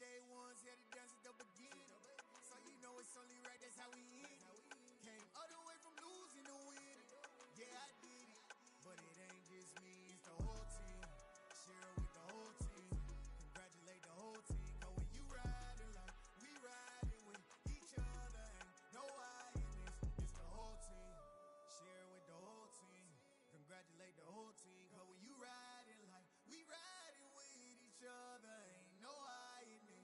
day ones had to dance at the beginning. So you know it's only right, that's how we end it. Came all the way from losing to winning. Yeah, I did it. But it ain't just me, it's the whole team. Share it with the whole team. Congratulate the whole team. Cause when you riding like we riding with each other, ain't no I in this. It's the whole team. Share it with the whole team. Congratulate the whole team. Cause when you riding like we riding with each other, ain't no I in this.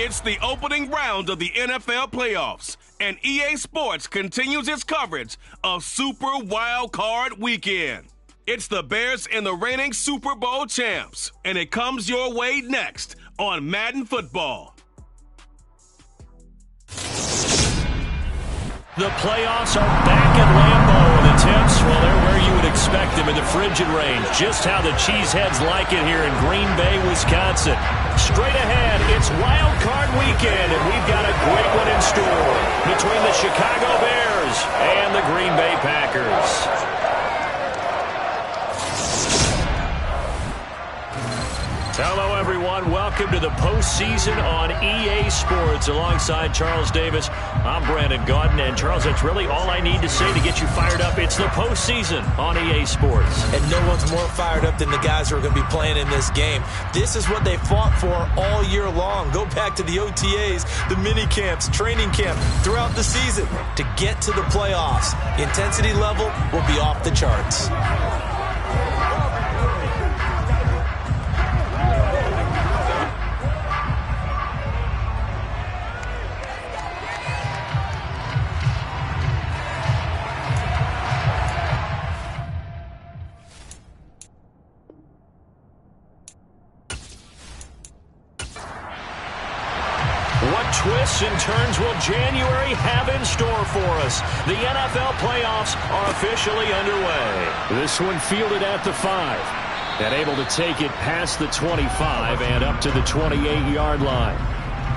It's the opening round of the NFL playoffs, and EA Sports continues its coverage of Super WildCard Weekend. It's the Bears and the reigning Super Bowl champs, and it comes your way next on Madden Football. The playoffs are back at Lambeau, and the temps, well, they're where you would expect them in the frigid rain. Just how the Cheeseheads like it here in Green Bay, Wisconsin. Straight ahead, it's Wild Card Weekend, and we've got a great one in store between the Chicago Bears and the Green Bay Packers. Hello, everyone. Welcome to the postseason on EA Sports. Alongside Charles Davis, I'm Brandon Gaudin. And, Charles, that's really all I need to say to get you fired up. It's the postseason on EA Sports. And no one's more fired up than the guys who are going to be playing in this game. This is what they fought for all year long. Go back to the OTAs, the mini camps, training camp, throughout the season to get to the playoffs. The intensity level will be off the charts. Twists and turns will January have in store for us. The NFL playoffs are officially underway. This one fielded at the 5 and able to take it past the 25 and up to the 28-yard line.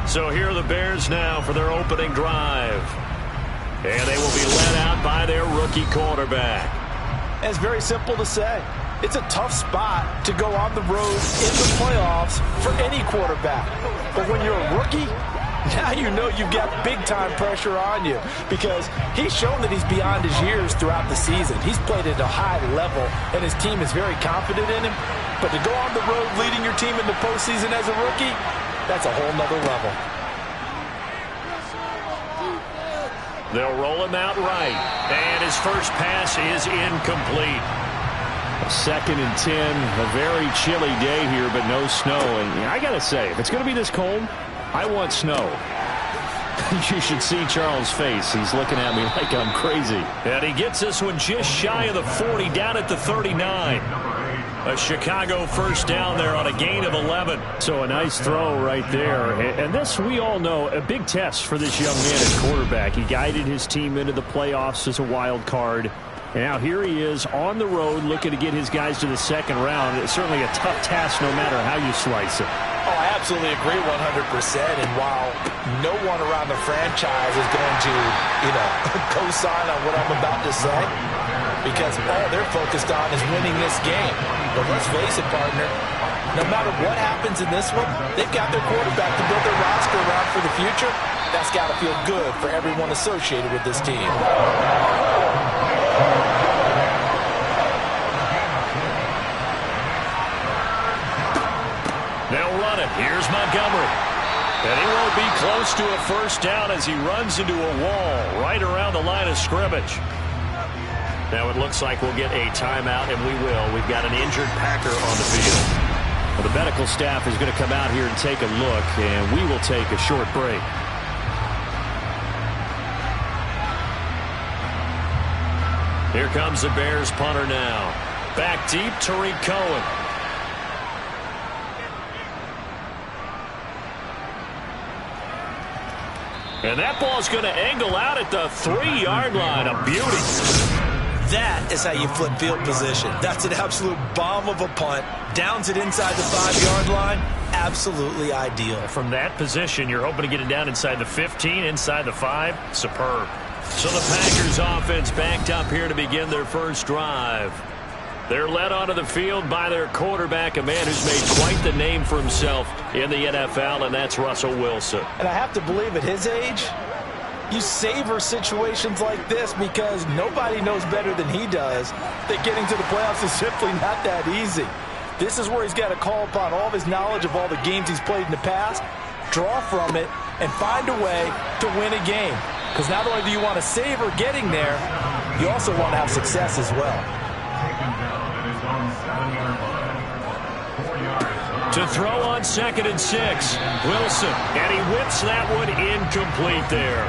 So here are the Bears now for their opening drive. And they will be led out by their rookie quarterback. It's very simple to say. It's a tough spot to go on the road in the playoffs for any quarterback. But when you're a rookie, now you know you've got big-time pressure on you because he's shown that he's beyond his years throughout the season. He's played at a high level, and his team is very confident in him. But to go on the road leading your team in the postseason as a rookie, that's a whole nother level. They'll roll him out right, and his first pass is incomplete. 2nd and 10, a very chilly day here, but no snow. And I got to say, if it's going to be this cold, I want snow. You should see Charles' face. He's looking at me like I'm crazy. And he gets this one just shy of the 40, down at the 39. A Chicago first down there on a gain of 11. So a nice throw right there. And this, we all know, a big test for this young man at quarterback. He guided his team into the playoffs as a wild card. And now here he is on the road looking to get his guys to the second round. It's certainly a tough task no matter how you slice it. Oh, I absolutely agree 100%. And while no one around the franchise is going to, co-sign on what I'm about to say, because all they're focused on is winning this game. But let's face it, partner, no matter what happens in this one, they've got their quarterback to build their roster around for the future. That's got to feel good for everyone associated with this team. They'll run it. Here's Montgomery. And he won't be close to a first down as he runs into a wall right around the line of scrimmage. Now it looks like we'll get a timeout, and we will. We've got an injured Packer on the field. Well, the medical staff is going to come out here and take a look, and we will take a short break. Here comes the Bears punter now. Back deep, Tariq Cohen. And that ball's going to angle out at the 3-yard line. A beauty. That is how you flip field position. That's an absolute bomb of a punt. Downs it inside the 5-yard line. Absolutely ideal. From that position, you're hoping to get it down inside the 15, inside the 5. Superb. So the Packers offense backed up here to begin their first drive. They're led onto the field by their quarterback, a man who's made quite the name for himself in the NFL, and that's Russell Wilson. And I have to believe at his age, you savor situations like this because nobody knows better than he does that getting to the playoffs is simply not that easy. This is where he's got to call upon all of his knowledge of all the games he's played in the past, draw from it, and find a way to win a game. Because not only do you want to savor getting there, you also want to have success as well. To throw on 2nd and 6, Wilson, and he whips that one incomplete there.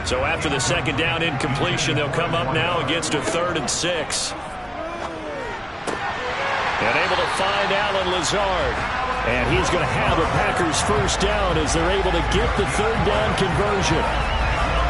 So after the second down incompletion, they'll come up now against a 3rd and 6. And able to find Allen Lazard. And he's going to have a Packers first down as they're able to get the 3rd down conversion.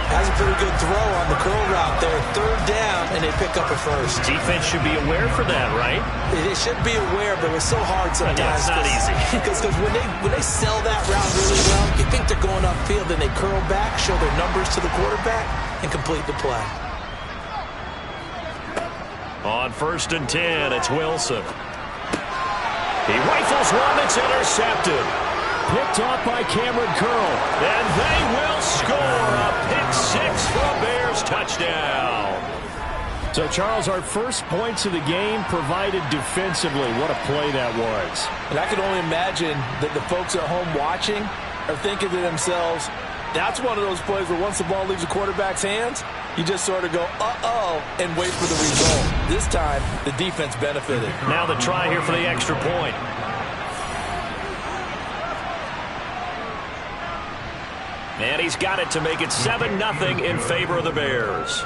Has a pretty good throw on the curl route there. 3rd down, and they pick up a first. Defense should be aware for that, right? They should be aware, but it's so hard sometimes. Yeah, it's not easy. Because when they sell that route really well, you think they're going upfield, and they curl back, show their numbers to the quarterback, and complete the play. On 1st and 10, it's Wilson. He rifles one that's intercepted. Picked off by Cameron Curl. And they will score a pick-6 for a Bears touchdown. So, Charles, our first points of the game provided defensively. What a play that was. And I can only imagine that the folks at home watching are thinking to themselves, that's one of those plays where once the ball leaves the quarterback's hands, you just sort of go, uh-oh, and wait for the result. This time, the defense benefited. Now the try here for the extra point. And he's got it to make it 7-0 in favor of the Bears.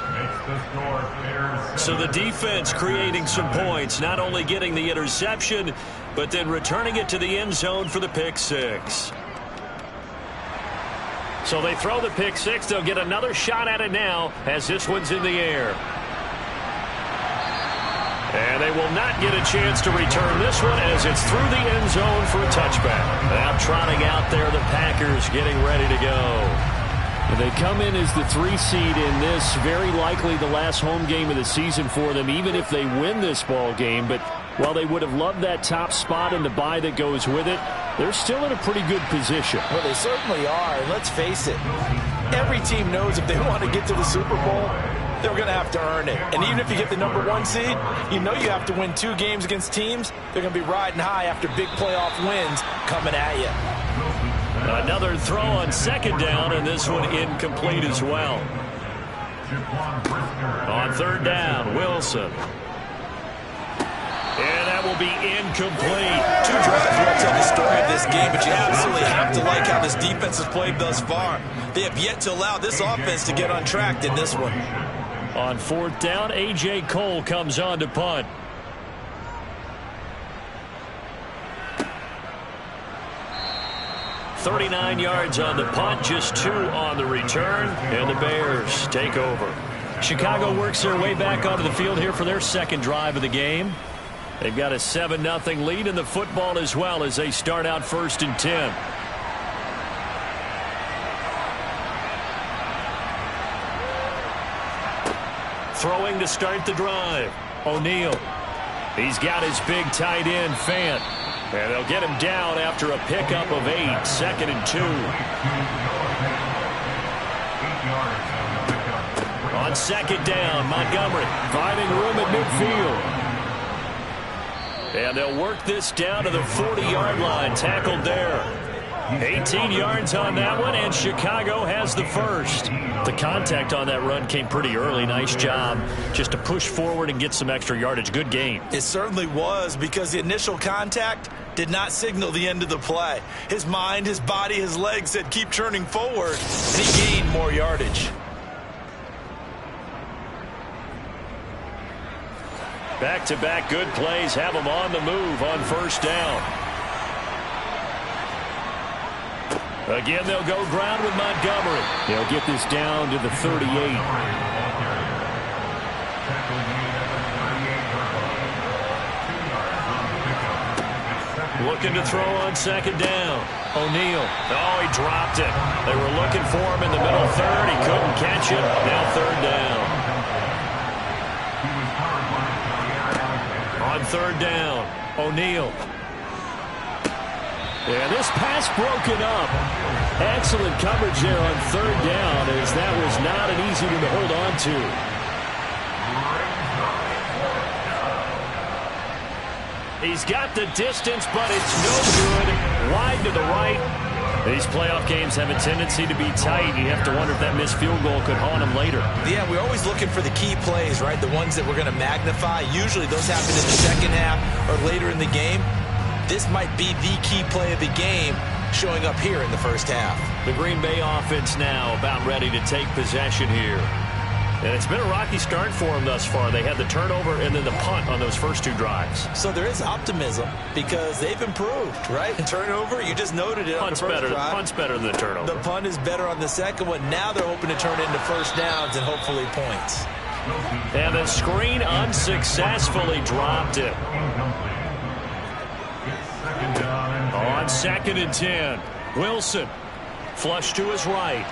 So the defense creating some points, not only getting the interception, but then returning it to the end zone for the pick-6. So they throw the pick-6. They'll get another shot at it now as this one's in the air. And they will not get a chance to return this one as it's through the end zone for a touchback. Now trotting out there, the Packers getting ready to go. They come in as the 3 seed in this, very likely the last home game of the season for them, even if they win this ball game. But while they would have loved that top spot and the bye that goes with it, they're still in a pretty good position. Well, they certainly are. And let's face it, every team knows if they want to get to the Super Bowl, they're going to have to earn it. And even if you get the number 1 seed, you know you have to win 2 games against teams. They're going to be riding high after big playoff wins coming at you. Another throw on 2nd down, and this one incomplete as well. On 3rd down, Wilson. And that will be incomplete. 2 drives will tell the story of this game, but you absolutely have to like how this defense has played thus far. They have yet to allow this offense to get on track in this one. On 4th down, A.J. Cole comes on to punt. $39 yards on the punt, just 2 on the return, and the Bears take over. Chicago works their way back onto the field here for their second drive of the game. They've got a 7-0 lead in the football as well as they start out 1st and 10. Throwing to start the drive. O'Neal. He's got his big tight end, Fant. And they'll get him down after a pickup of 8. 2nd and 2. On 2nd down, Montgomery finding room at midfield. And they'll work this down to the 40-yard line. Tackled there. 18 yards on that one, and Chicago has the first. The contact on that run came pretty early. Nice job just to push forward and get some extra yardage. Good game. It certainly was, because the initial contact did not signal the end of the play. His mind, his body, his legs said keep churning forward, and he gained more yardage. Back-to-back good plays have them on the move on first down. Again, they'll go ground with Montgomery. They'll get this down to the 38. Looking to throw on second down. O'Neal. Oh, he dropped it. They were looking for him in the middle third. He couldn't catch it. Now third down. On third down, O'Neal. And this pass broken up. Excellent coverage there on third down, as that was not an easy one to hold on to. He's got the distance, but it's no good. Wide to the right. These playoff games have a tendency to be tight. You have to wonder if that missed field goal could haunt him later. Yeah, we're always looking for the key plays, right? The ones that we're going to magnify. Usually those happen in the second half or later in the game. This might be the key play of the game showing up here in the first half. The Green Bay offense now about ready to take possession here. And it's been a rocky start for them thus far. They had the turnover and then the punt on those first two drives. So there is optimism because they've improved, right? Turnover, you just noted it on the first drive. Punt's better than the turnover. The punt is better on the second one. Now they're hoping to turn it into first downs and hopefully points. And the screen unsuccessfully dropped it. On 2nd and 10, Wilson flush to his right.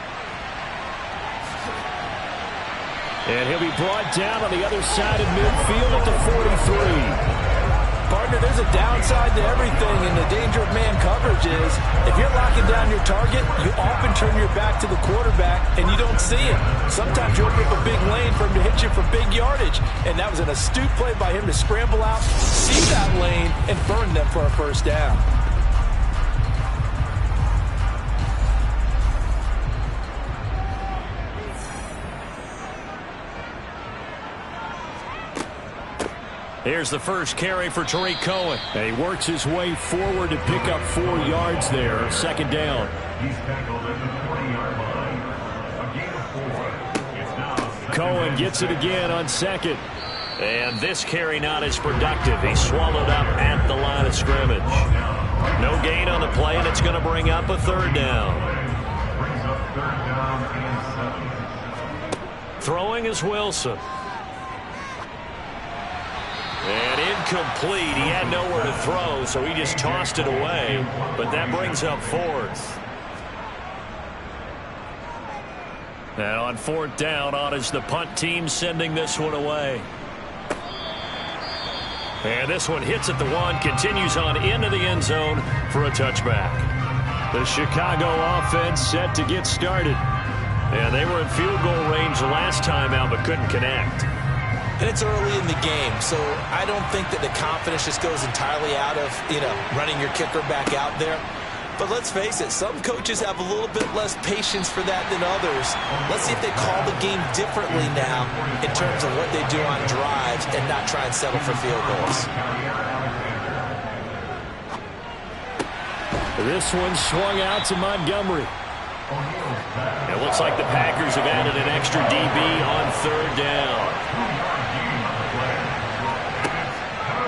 And he'll be brought down on the other side of midfield at the 43. Partner, there's a downside to everything, and the danger of man coverage is if you're locking down your target, you often turn your back to the quarterback, and you don't see him. Sometimes you open up a big lane for him to hit you for big yardage, and that was an astute play by him to scramble out, see that lane, and burn them for a first down. Here's the first carry for Tariq Cohen. And he works his way forward to pick up 4 yards there. Second down. He's tackled at the 20-yard line. A gain of 4. It's now Cohen gets it again on second. And this carry not as productive. He swallowed up at the line of scrimmage. No gain on the play, and it's going to bring up a third down. Brings up third down and 7. Throwing is Wilson. And incomplete. He had nowhere to throw, so he just tossed it away. But that brings up 4th. And on 4th down, on is the punt team sending this one away. And this one hits at the 1, continues on into the end zone for a touchback. The Chicago offense set to get started. And they were in field goal range the last time out, but couldn't connect. And it's early in the game, so I don't think that the confidence just goes entirely out of, running your kicker back out there. But let's face it, some coaches have a little bit less patience for that than others. Let's see if they call the game differently now in terms of what they do on drives and not try and settle for field goals. This one swung out to Montgomery. It looks like the Packers have added an extra DB on third down.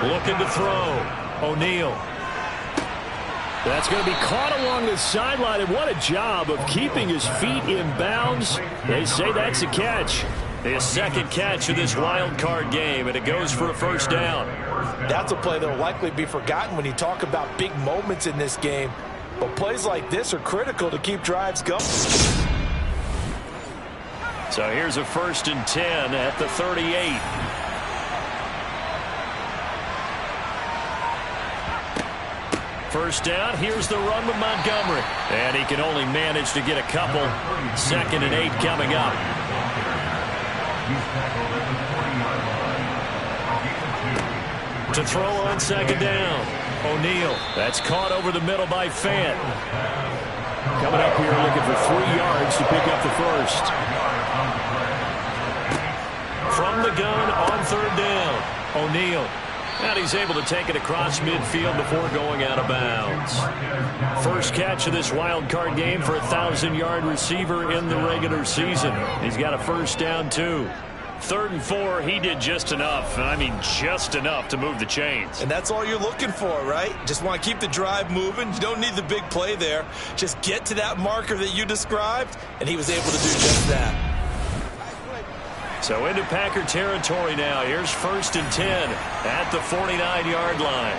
Looking to throw. O'Neal. That's going to be caught along the sideline, and what a job of keeping his feet in bounds. They say that's a catch. His second catch of this wild card game, and it goes for a first down. That's a play that will likely be forgotten when you talk about big moments in this game. But plays like this are critical to keep drives going. So here's a 1st and 10 at the 38. First down, here's the run with Montgomery. And he can only manage to get a couple. 2nd and 8 coming up. To throw on second down. O'Neal. That's caught over the middle by Fant. Coming up here looking for 3 yards to pick up the first. From the gun on third down. O'Neal. And he's able to take it across midfield before going out of bounds. First catch of this wild card game for a 1,000-yard receiver in the regular season. He's got a first down, too. 3rd and 4, he did just enough, and I mean just enough to move the chains. And that's all you're looking for, right? Just want to keep the drive moving. You don't need the big play there. Just get to that marker that you described, and he was able to do just that. So into Packer territory now. Here's 1st and 10 at the 49-yard line.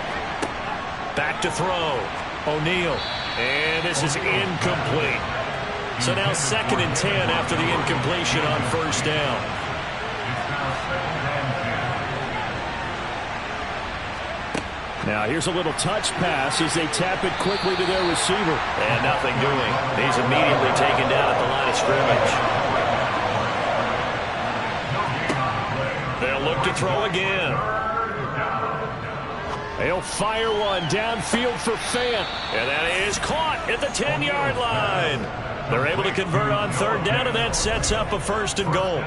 Back to throw. O'Neal. And this is incomplete. So now 2nd and 10 after the incompletion on 1st down. Now here's a little touch pass as they tap it quickly to their receiver. And nothing doing. He's immediately taken down at the line of scrimmage. They'll look to throw again. They'll fire one downfield for Fant. And that is caught at the 10-yard line. They're able to convert on 3rd down, and that sets up a 1st and goal.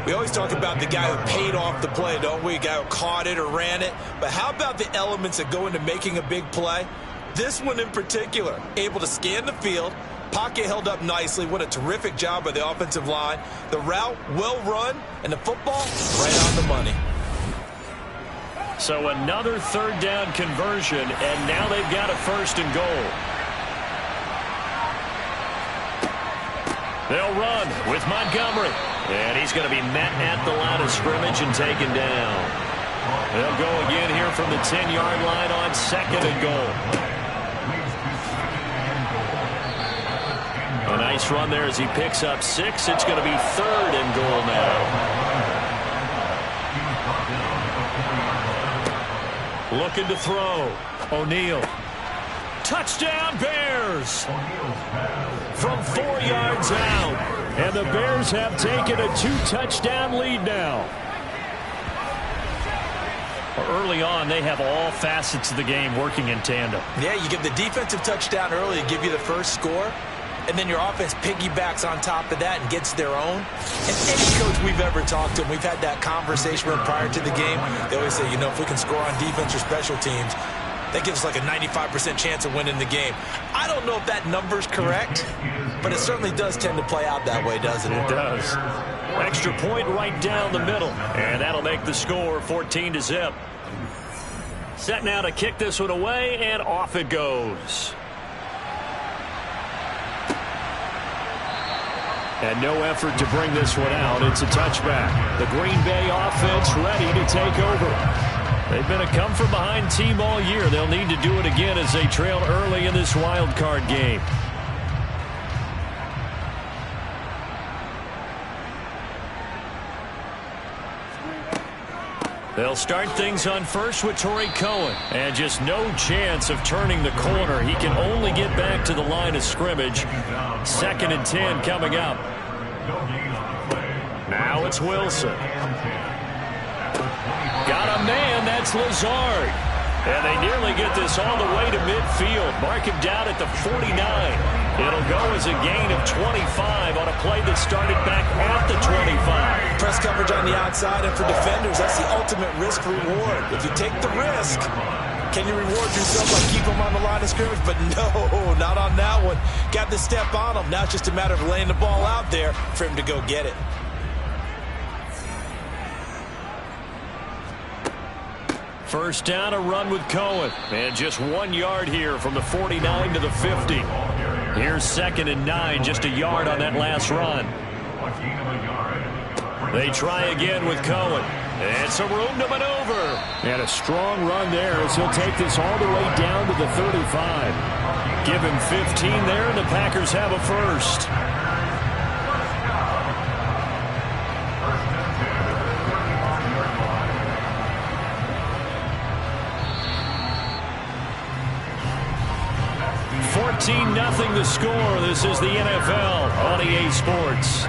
We always talk about the guy who paid off the play, don't we? A guy who caught it or ran it. But how about the elements that go into making a big play? This one in particular, able to scan the field, pocket held up nicely. What a terrific job by the offensive line. The route, well run, and the football, right on the money. So another 3rd down conversion, and now they've got a 1st and goal. They'll run with Montgomery. And he's going to be met at the line of scrimmage and taken down. They'll go again here from the 10-yard line on 2nd and goal. A nice run there as he picks up 6. It's going to be 3rd and goal now. Looking to throw. O'Neal. Touchdown, Bears! From 4 yards out. And the Bears have taken a 2-touchdown lead now. Early on, they have all facets of the game working in tandem. Yeah, you get the defensive touchdown early to give you the first score, and then your offense piggybacks on top of that and gets their own. And any coach we've ever talked to, and we've had that conversation with prior to the game, they always say, you know, if we can score on defense or special teams, that gives us like a 95% chance of winning the game. I don't know if that number's correct, but it certainly does tend to play out that way, doesn't it? It does. Extra point right down the middle, and that'll make the score 14-0. Set now to kick this one away, and off it goes. And no effort to bring this one out. It's a touchback. The Green Bay offense ready to take over. They've been a come-from-behind team all year. They'll need to do it again as they trail early in this wild card game. They'll start things on first with Torrey Cohen. And just no chance of turning the corner. He can only get back to the line of scrimmage. 2nd and 10 coming up. Now it's Wilson. Got a man, that's Lazard. And they nearly get this all the way to midfield. Mark him down at the 49. It'll go as a gain of 25 on a play that started back at the 25. Press coverage on the outside, and for defenders, that's the ultimate risk-reward. If you take the risk, can you reward yourself by keeping them on the line of scrimmage? But no, not on that one. Got the step on him. Now it's just a matter of laying the ball out there for him to go get it. First down, a run with Cohen. And just 1 yard here from the 49 to the 50. Here's 2nd and 9, just a yard on that last run. They try again with Cohen. And some room to maneuver. And a strong run there as he'll take this all the way down to the 35. Give him 15 there, and the Packers have a first. Nothing the score. This is the NFL on EA Sports.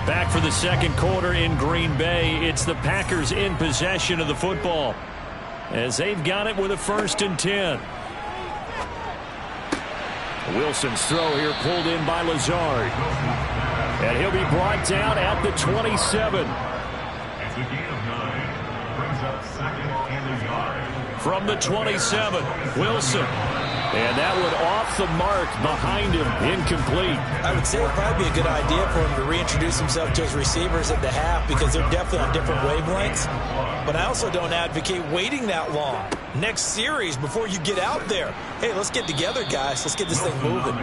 Back for the second quarter in Green Bay. It's the Packers in possession of the football as they've got it with a 1st and 10. Wilson's throw here pulled in by Lazard. And he'll be brought down at the 27. From the 27, Wilson. And that one off the mark behind him, incomplete. I would say it would probably be a good idea for him to reintroduce himself to his receivers at the half because they're definitely on different wavelengths. But I also don't advocate waiting that long. Next series before you get out there. Hey, let's get together, guys. Let's get this thing moving.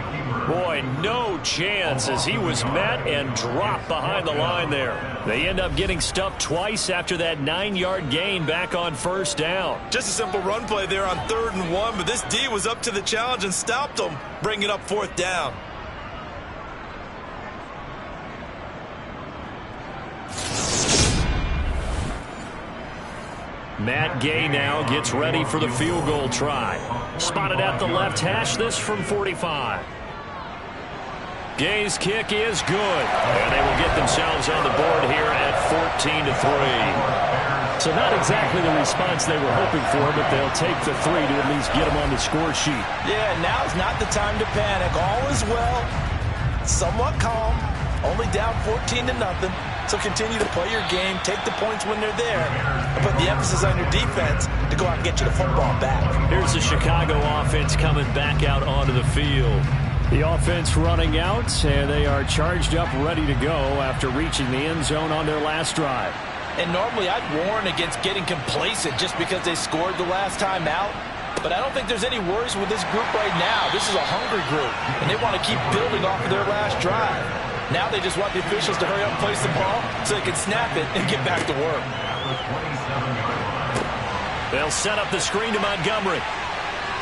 Boy, no chance as he was met and dropped behind the line there. They end up getting stuffed twice after that 9-yard gain back on first down. Just a simple run play there on 3rd and 1, but this D was up to the challenge and stopped him, bringing up 4th down. Matt Gay now gets ready for the field goal try. Spotted at the left hash, this from 45. Gay's kick is good, and they will get themselves on the board here at 14-3. So not exactly the response they were hoping for, but they'll take the 3 to at least get them on the score sheet. Yeah, now's not the time to panic. All is well, somewhat calm, only down 14-0. So continue to play your game, take the points when they're there, and put the emphasis on your defense to go out and get you the football back. Here's the Chicago offense coming back out onto the field. The offense running out, and they are charged up, ready to go after reaching the end zone on their last drive. And normally I'd warn against getting complacent just because they scored the last time out. But I don't think there's any worries with this group right now. This is a hungry group, and they want to keep building off of their last drive. Now they just want the officials to hurry up and place the ball so they can snap it and get back to work. They'll set up the screen to Montgomery.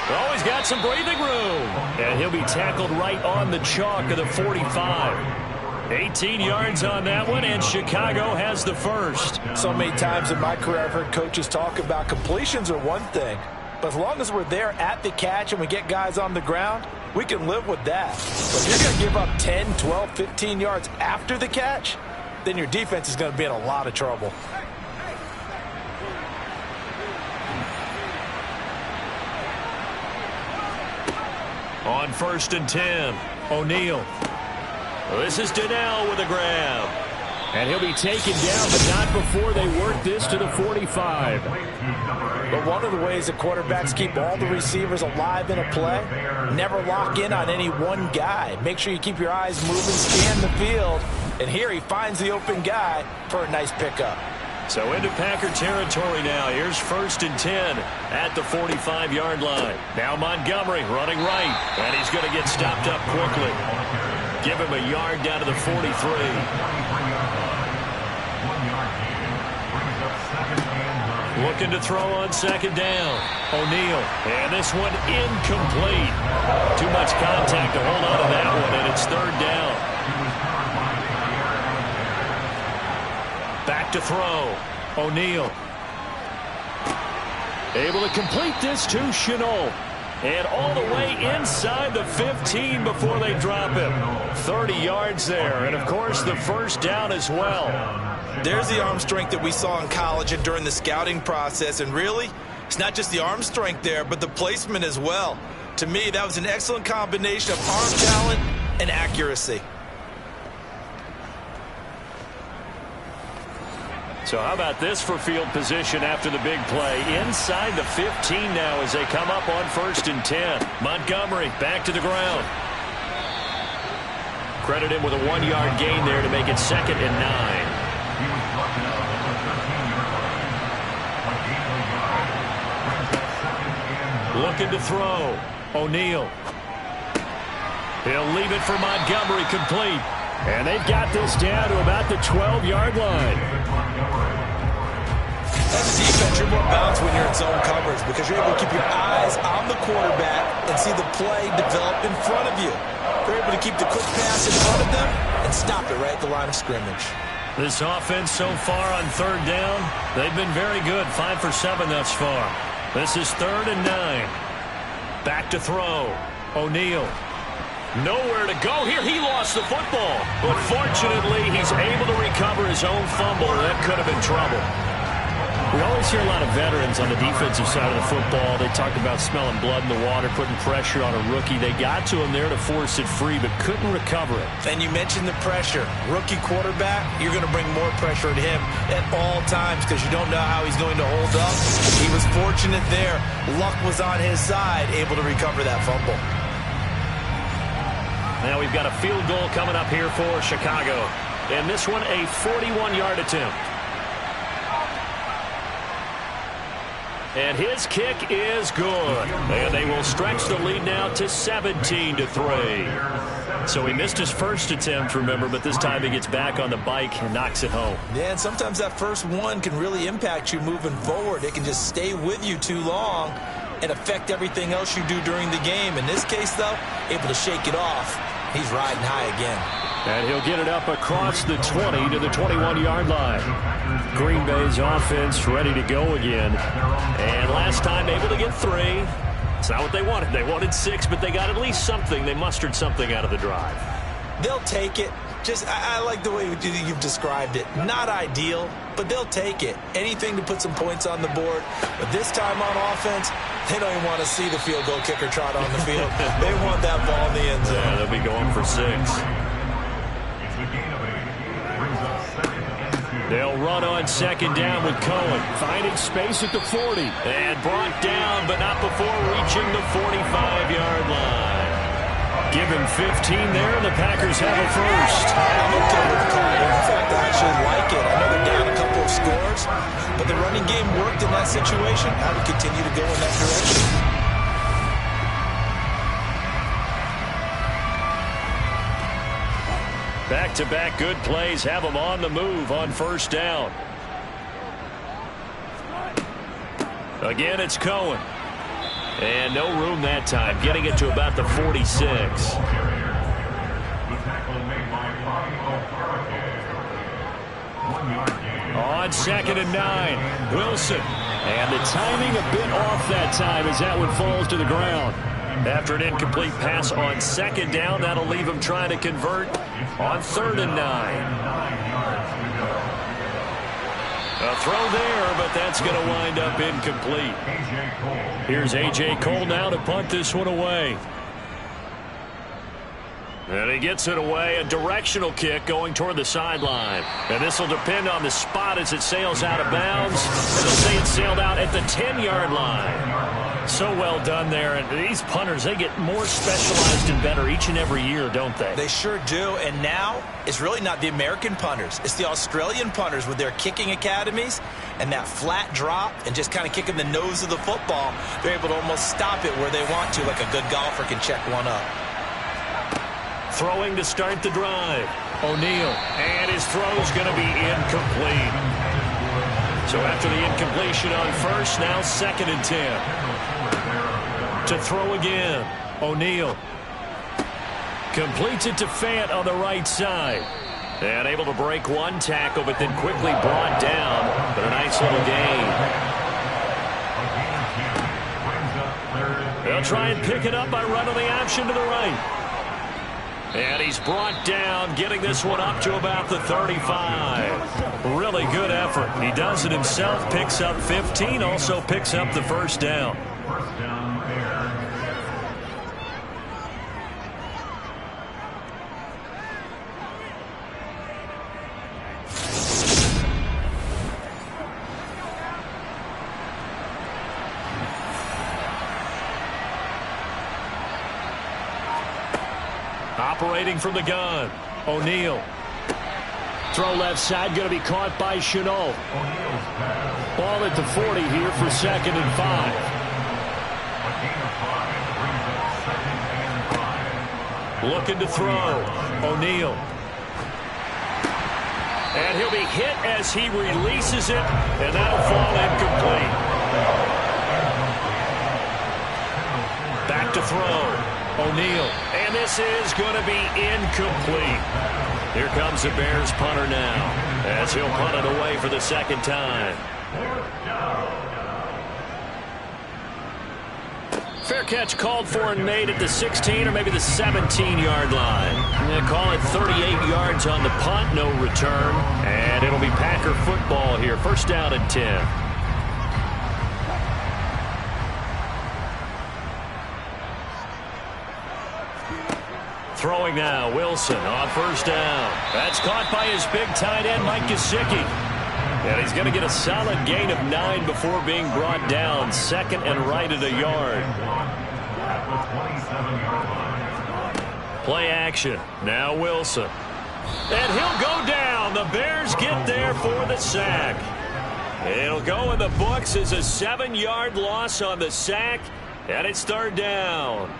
Oh, he's got some breathing room. And he'll be tackled right on the chalk of the 45. 18 yards on that one, and Chicago has the first. So many times in my career I've heard coaches talk about completions are one thing, but as long as we're there at the catch and we get guys on the ground, we can live with that. But if you're going to give up 10, 12, 15 yards after the catch, then your defense is going to be in a lot of trouble. On 1st and 10, O'Neal. This is Donnell with a grab. And he'll be taken down, but not before they work this to the 45. But one of the ways that quarterbacks keep all the receivers alive in a play, never lock in on any one guy. Make sure you keep your eyes moving, scan the field. And here he finds the open guy for a nice pickup. So into Packer territory now. Here's 1st and 10 at the 45-yard line. Now Montgomery running right, and he's going to get stopped up quickly. Give him a yard down to the 43. Looking to throw on 2nd down. O'Neal. And this one incomplete. Too much contact to hold on to that one, and it's 3rd down. Back to throw. O'Neal. Able to complete this to Shenault. And all the way inside the 15 before they drop him. 30 yards there. And, of course, the 1st down as well. There's the arm strength that we saw in college and during the scouting process. And really, it's not just the arm strength there, but the placement as well. To me, that was an excellent combination of arm talent and accuracy. So how about this for field position after the big play? Inside the 15 now as they come up on 1st and 10. Montgomery back to the ground. Credit him with a 1-yard gain there to make it 2nd and 9. Looking to throw. O'Neal. He'll leave it for Montgomery complete. And they've got this down to about the 12-yard line. As a defense, you're more balanced when you're in zone coverage because you're able to keep your eyes on the quarterback and see the play develop in front of you. They're able to keep the quick pass in front of them and stop it right at the line of scrimmage. This offense so far on 3rd down, they've been very good. 5 for 7 thus far. This is 3rd and 9. Back to throw. O'Neal. Nowhere to go here. He lost the football. But fortunately, he's able to recover his own fumble. That could have been trouble. We always hear a lot of veterans on the defensive side of the football. They talked about smelling blood in the water, putting pressure on a rookie. They got to him there to force it free, but couldn't recover it. And you mentioned the pressure. Rookie quarterback, you're going to bring more pressure at him at all times because you don't know how he's going to hold up. He was fortunate there. Luck was on his side, able to recover that fumble. Now we've got a field goal coming up here for Chicago. And this one, a 41-yard attempt. And his kick is good. And they will stretch the lead now to 17-3. So he missed his first attempt, remember, but this time he gets back on the bike and knocks it home. Yeah, and sometimes that first one can really impact you moving forward. It can just stay with you too long and affect everything else you do during the game. In this case, though, able to shake it off. He's riding high again. And he'll get it up across the 20 to the 21-yard line. Green Bay's offense ready to go again. And last time able to get 3. It's not what they wanted. They wanted 6, but they got at least something. They mustered something out of the drive. They'll take it. I like the way you've described it. Not ideal, but they'll take it. Anything to put some points on the board. But this time on offense, they don't even want to see the field goal kicker trot on the field. They want that ball in the end zone. Yeah, they'll be going for 6. They'll run on second down with Cohen. Finding space at the 40. And brought down, but not before reaching the 45-yard line. Give him 15 there, and the Packers have a first. I'm okay with the call. In fact, I actually like it. I know they're down a couple of scores, but the running game worked in that situation. I would continue to go in that direction. Back-to-back good plays have them on the move on first down. Again, it's Cohen. And no room that time, getting it to about the 46. On second and 9, Wilson. And the timing a bit off that time as that one falls to the ground. After an incomplete pass on second down, that'll leave him trying to convert on 3rd and 9. A throw there, but that's going to wind up incomplete. Here's A.J. Cole now to punt this one away. And he gets it away, a directional kick going toward the sideline. And this will depend on the spot as it sails out of bounds. And they'll say it sailed out at the 10-yard line. So well done there. And these punters, they get more specialized and better each and every year, don't they? They sure do. And now it's really not the American punters. It's the Australian punters with their kicking academies and that flat drop and just kind of kicking the nose of the football. They're able to almost stop it where they want to, like a good golfer can check one up. Throwing to start the drive. O'Neal. And his throw's going to be incomplete. So after the incompletion on first, now 2nd and 10. To throw again. O'Neal. Completes it to Fant on the right side. And able to break one tackle, but then quickly brought down. But a nice little gain. They'll try and pick it up by running the option to the right. And he's brought down, getting this one up to about the 35. Really good effort. He does it himself, picks up 15, also picks up the first down. Operating from the gun, O'Neal. Throw left side, going to be caught by Chenault. Ball at the 40 here for 2nd and 5. Looking to throw, O'Neal. And he'll be hit as he releases it, and that'll fall incomplete. Back to throw. O'Neal, and this is going to be incomplete. Here comes the Bears punter now, as he'll punt it away for the 2nd time. Fair catch called for and made at the 16 or maybe the 17-yard line. They call it 38 yards on the punt, no return. And it'll be Packer football here, 1st down and 10. throwing now. Wilson on first down. That's caught by his big tight end, Mike Gesicki. And he's going to get a solid gain of 9 before being brought down. Second and right at a yard. Play action. Now Wilson. And he'll go down. The Bears get there for the sack. It'll go in the books as a 7-yard loss on the sack. And it's third down.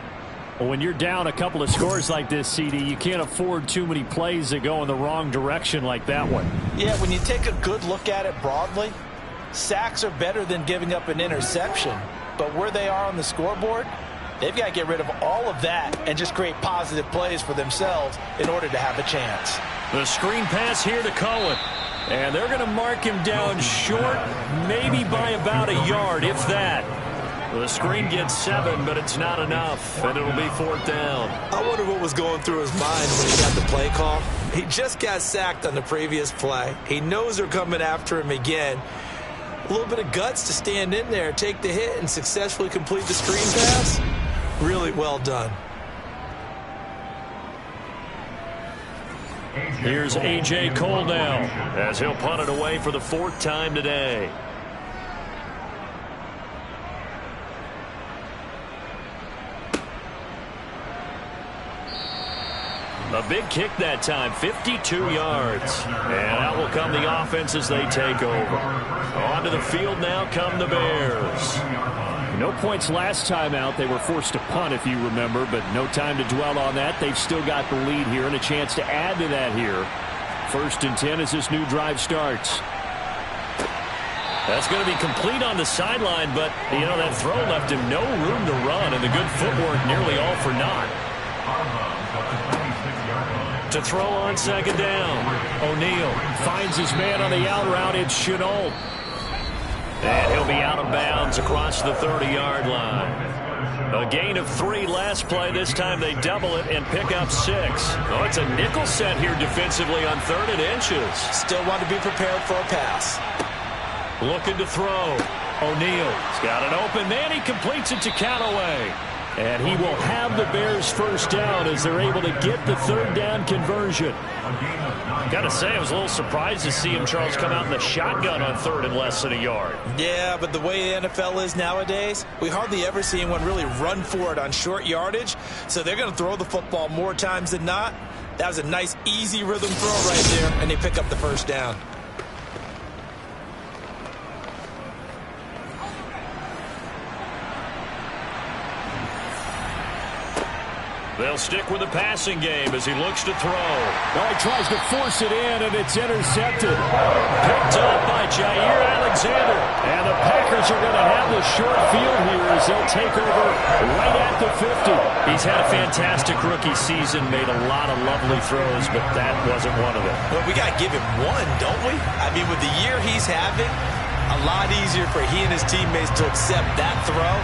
Well, when you're down a couple of scores like this, CD, you can't afford too many plays that go in the wrong direction like that one. Yeah, when you take a good look at it broadly, sacks are better than giving up an interception. But where they are on the scoreboard, they've got to get rid of all of that and just create positive plays for themselves in order to have a chance. The screen pass here to Cohen. And they're going to mark him down short, maybe by about a yard, if that. The screen gets 7, but it's not enough, and it'll be fourth down. I wonder what was going through his mind when he got the play call. He just got sacked on the previous play. He knows they're coming after him again. A little bit of guts to stand in there, take the hit, and successfully complete the screen pass. Really well done. Here's A.J. Cole now, as he'll punt it away for the 4th time today. A big kick that time, 52 yards. And out will come the offense as they take over. Onto the field now come the Bears. No points last time out. They were forced to punt, if you remember, but no time to dwell on that. They've still got the lead here and a chance to add to that here. 1st and 10 as this new drive starts. That's going to be complete on the sideline, but, you know, that throw left him no room to run, and the good footwork nearly all for naught. To throw on second down. O'Neal finds his man on the out route. It's Chenault. And he'll be out of bounds across the 30-yard line. A gain of 3 last play. This time they double it and pick up 6. Oh, it's a nickel set here defensively on 3rd and inches. Still want to be prepared for a pass. Looking to throw. O'Neal's got an open man. He completes it to Callaway. And he will have the Bears first down as they're able to get the 3rd down conversion. Got to say, I was a little surprised to see him, Charles, come out in the shotgun on 3rd and less than a yard. Yeah, but the way the NFL is nowadays, we hardly ever see anyone really run for it on short yardage. So they're going to throw the football more times than not. That was a nice, easy rhythm throw right there, and they pick up the first down. They'll stick with the passing game as he looks to throw. Oh, he tries to force it in, and it's intercepted. Picked up by Jair Alexander. And the Packers are going to have the short field here as they'll take over right at the 50. He's had a fantastic rookie season, made a lot of lovely throws, but that wasn't one of them. Well, we got to give him one, don't we? I mean, with the year he's having, a lot easier for he and his teammates to accept that throw.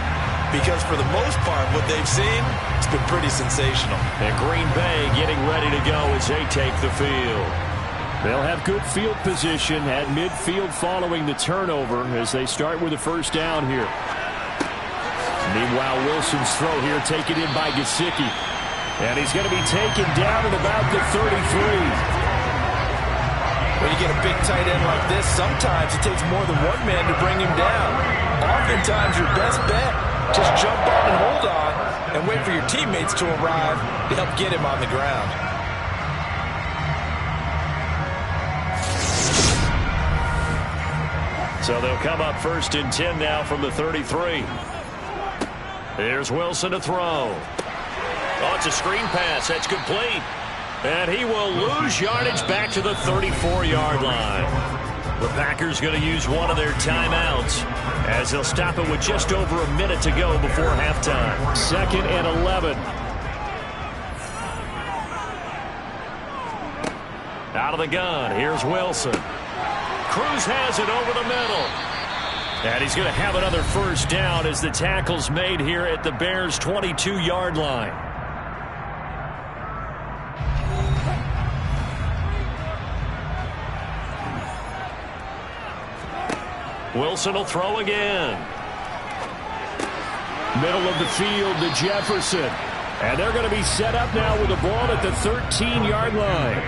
Because for the most part, what they've seen, it's been pretty sensational. And Green Bay getting ready to go as they take the field. They'll have good field position at midfield following the turnover as they start with the first down here. Meanwhile, Wilson's throw here taken in by Gesicki. And he's going to be taken down at about the 33. When you get a big tight end like this, sometimes it takes more than one man to bring him down. Oftentimes, your best bet, just jump on and hold on and wait for your teammates to arrive to help get him on the ground. So they'll come up 1st and 10 now from the 33. Here's Wilson to throw. Oh, it's a screen pass. That's complete. And he will lose yardage back to the 34-yard line. The Packers going to use one of their timeouts as they'll stop it with just over a minute to go before halftime. 2nd and 11. Out of the gun, here's Wilson. Cruz has it over the middle. And he's going to have another first down as the tackle's made here at the Bears' 22-yard line. Wilson will throw again. Middle of the field to Jefferson. And they're going to be set up now with the ball at the 13-yard line.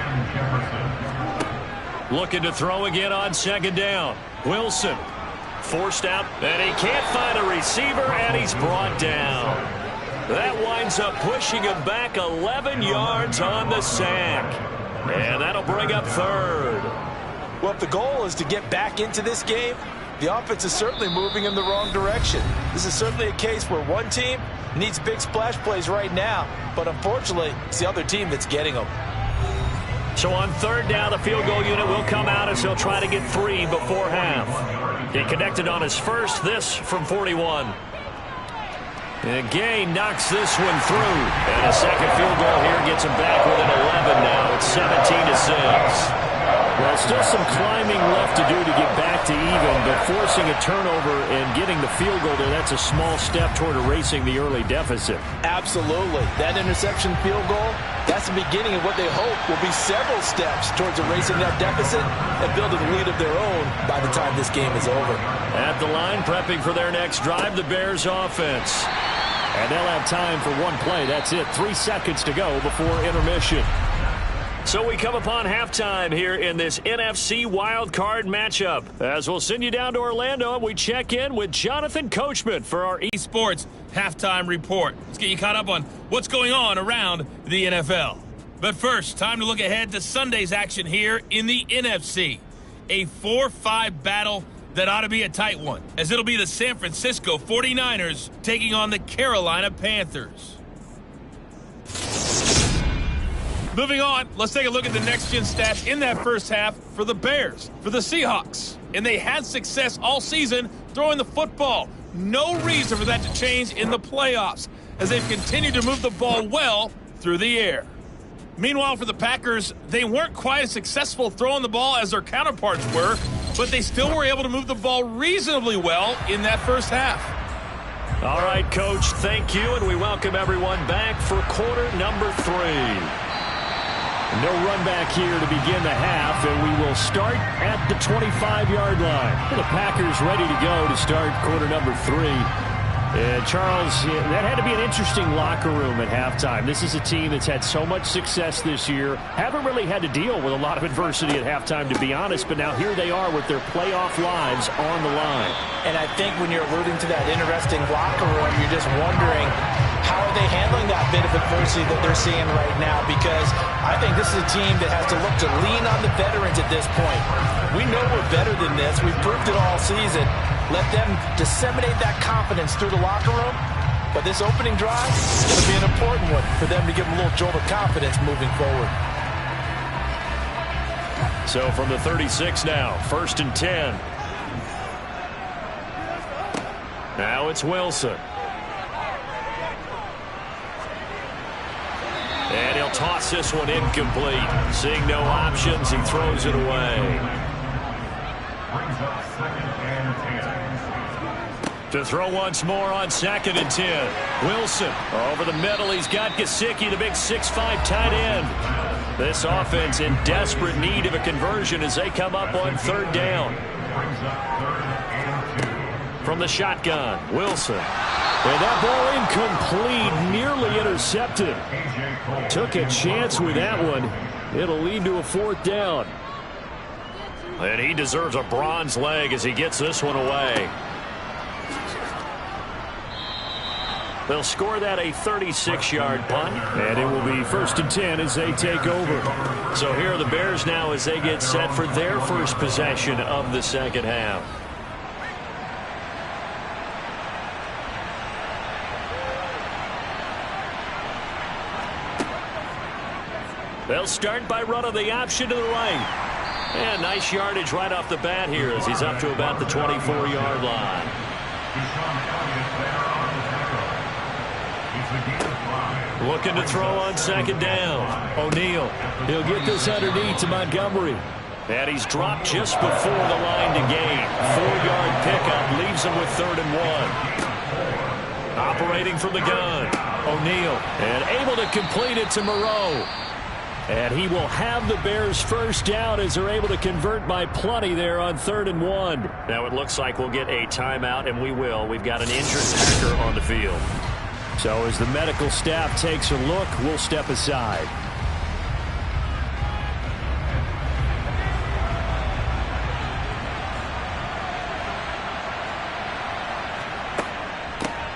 Looking to throw again on second down. Wilson forced out, and he can't find a receiver, and he's brought down. That winds up pushing him back 11 yards on the sack. And that'll bring up third. Well, if the goal is to get back into this game, the offense is certainly moving in the wrong direction. This is certainly a case where one team needs big splash plays right now, but unfortunately, it's the other team that's getting them. So on third down, the field goal unit will come out as he'll try to get 3 before half. He connected on his first, this from 41. And Gay knocks this one through. And a second field goal here gets him back within 11 now. It's 17-6. Well, still some climbing left to do to get back to even, but forcing a turnover and getting the field goal there, that's a small step toward erasing the early deficit. Absolutely. That interception field goal, that's the beginning of what they hope will be several steps towards erasing that deficit and building a lead of their own by the time this game is over. At the line, prepping for their next drive, the Bears offense. And they'll have time for one play. That's it. 3 seconds to go before intermission. So we come upon halftime here in this NFC WildCard matchup. As we'll send you down to Orlando, and we check in with Jonathan Coachman for our eSports halftime report. Let's get you caught up on what's going on around the NFL. But first, time to look ahead to Sunday's action here in the NFC. A 4-5 battle that ought to be a tight one, as it'll be the San Francisco 49ers taking on the Carolina Panthers. Moving on, let's take a look at the next-gen stats in that first half for the Bears, for the Seahawks. And they had success all season throwing the football. No reason for that to change in the playoffs, as they've continued to move the ball well through the air. Meanwhile, for the Packers, they weren't quite as successful throwing the ball as their counterparts were, but they still were able to move the ball reasonably well in that first half. All right, Coach, thank you, and we welcome everyone back for quarter number 3. No run back here to begin the half, and we will start at the 25-yard line. The Packers ready to go to start quarter number 3. And Charles, that had to be an interesting locker room at halftime. This is a team that's had so much success this year. Haven't really had to deal with a lot of adversity at halftime, to be honest, but now here they are with their playoff lives on the line. And I think when you're alluding to that interesting locker room, you're just wondering, how are they handling that bit of adversity that they're seeing right now? Because I think this is a team that has to look to lean on the veterans at this point. We know we're better than this. We've proved it all season. Let them disseminate that confidence through the locker room. But this opening drive is going to be an important one for them to give them a little jolt of confidence moving forward. So from the 36 now, 1st and 10. Now it's Wilson. And he'll toss this one incomplete. Seeing no options, he throws it away. Brings up 2nd and 10. To throw once more on 2nd and 10. Wilson over the middle. He's got Gesicki, the big 6'5" tight end. This offense in desperate need of a conversion as they come up on 3rd down. Brings up 3rd and 2. From the shotgun, Wilson. And that ball incomplete, nearly intercepted. Took a chance with that one. It'll lead to a 4th down. And he deserves a bronze leg as he gets this one away. They'll score that a 36-yard punt. And it will be 1st and 10 as they take over. So here are the Bears now as they get set for their first possession of the second half. They'll start by running the option to the right. And nice yardage right off the bat here as he's up to about the 24-yard line. Looking to throw on 2nd down. O'Neal. He'll get this underneath to Montgomery. And he's dropped just before the line to gain. 4-yard pickup leaves him with 3rd and 1. Operating from the gun. O'Neal. And able to complete it to Moreau. And he will have the Bears first down as they're able to convert by plenty there on 3rd and 1. Now it looks like we'll get a timeout, and we will. We've got an injured Packer on the field. So as the medical staff takes a look, we'll step aside.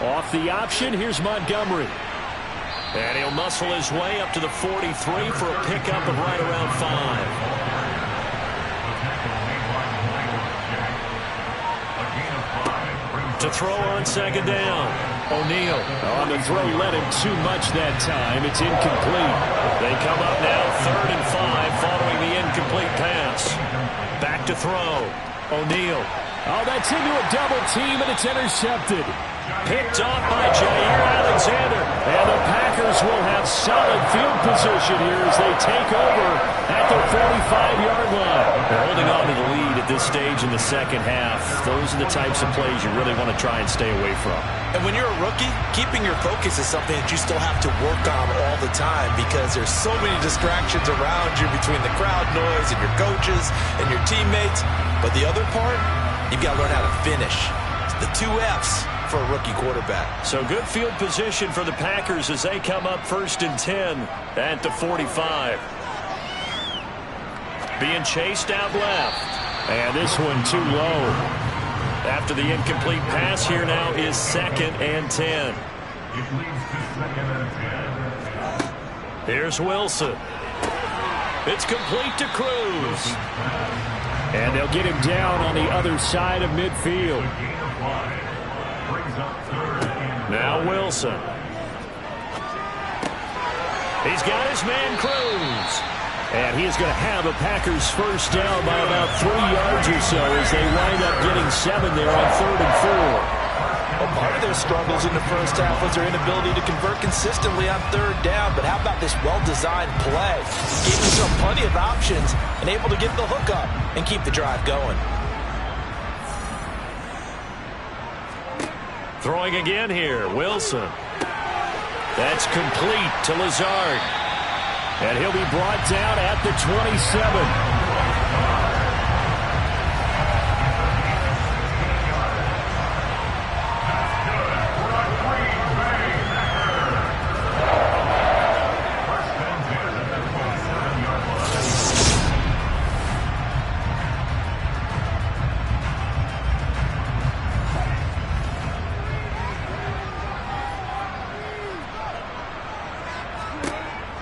Off the option, here's Montgomery. And he'll muscle his way up to the 43 for a pickup of right around 5. To throw on second down. O'Neal on the throw, led him too much that time. It's incomplete. They come up now 3rd and 5 following the incomplete pass. Back to throw. O'Neal. Oh, that's into a double team, and it's intercepted. Picked off by Jair Alexander. And the Packers will have solid field position here as they take over at the 45-yard line. They're holding on to the lead at this stage in the second half. Those are the types of plays you really want to try and stay away from. And when you're a rookie, keeping your focus is something that you still have to work on all the time because there's so many distractions around you between the crowd noise and your coaches and your teammates. But the other part, you've got to learn how to finish. It's the 2 F's for a rookie quarterback. So good field position for the Packers as they come up 1st and 10 at the 45. Being chased out left. And this one too low. After the incomplete pass, here now is 2nd and 10. It leads to 2nd and 10. Here's Wilson. It's complete to Cruz. And they'll get him down on the other side of midfield. Now Wilson. He's got his man Cruz. And he is going to have a Packers first down by about 3 yards or so as they wind up getting 7 there on 3rd and 4. Well, part of their struggles in the first half was their inability to convert consistently on 3rd down. But how about this well-designed play? Gave them plenty of options and able to get the hook up and keep the drive going. Throwing again here, Wilson. That's complete to Lazard. And he'll be brought down at the 27.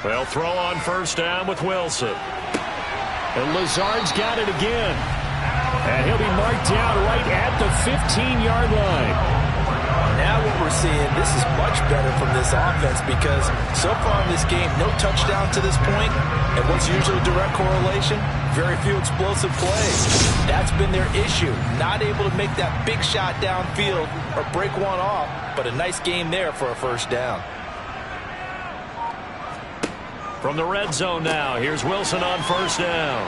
They'll throw on first down with Wilson. And Lazard's got it again. And he'll be marked down right at the 15-yard line. Now what we're seeing, this is much better from this offense because so far in this game, no touchdown to this point. And what's usually a direct correlation? Very few explosive plays. That's been their issue. Not able to make that big shot downfield or break one off. But a nice game there for a first down. From the red zone now, here's Wilson on first down.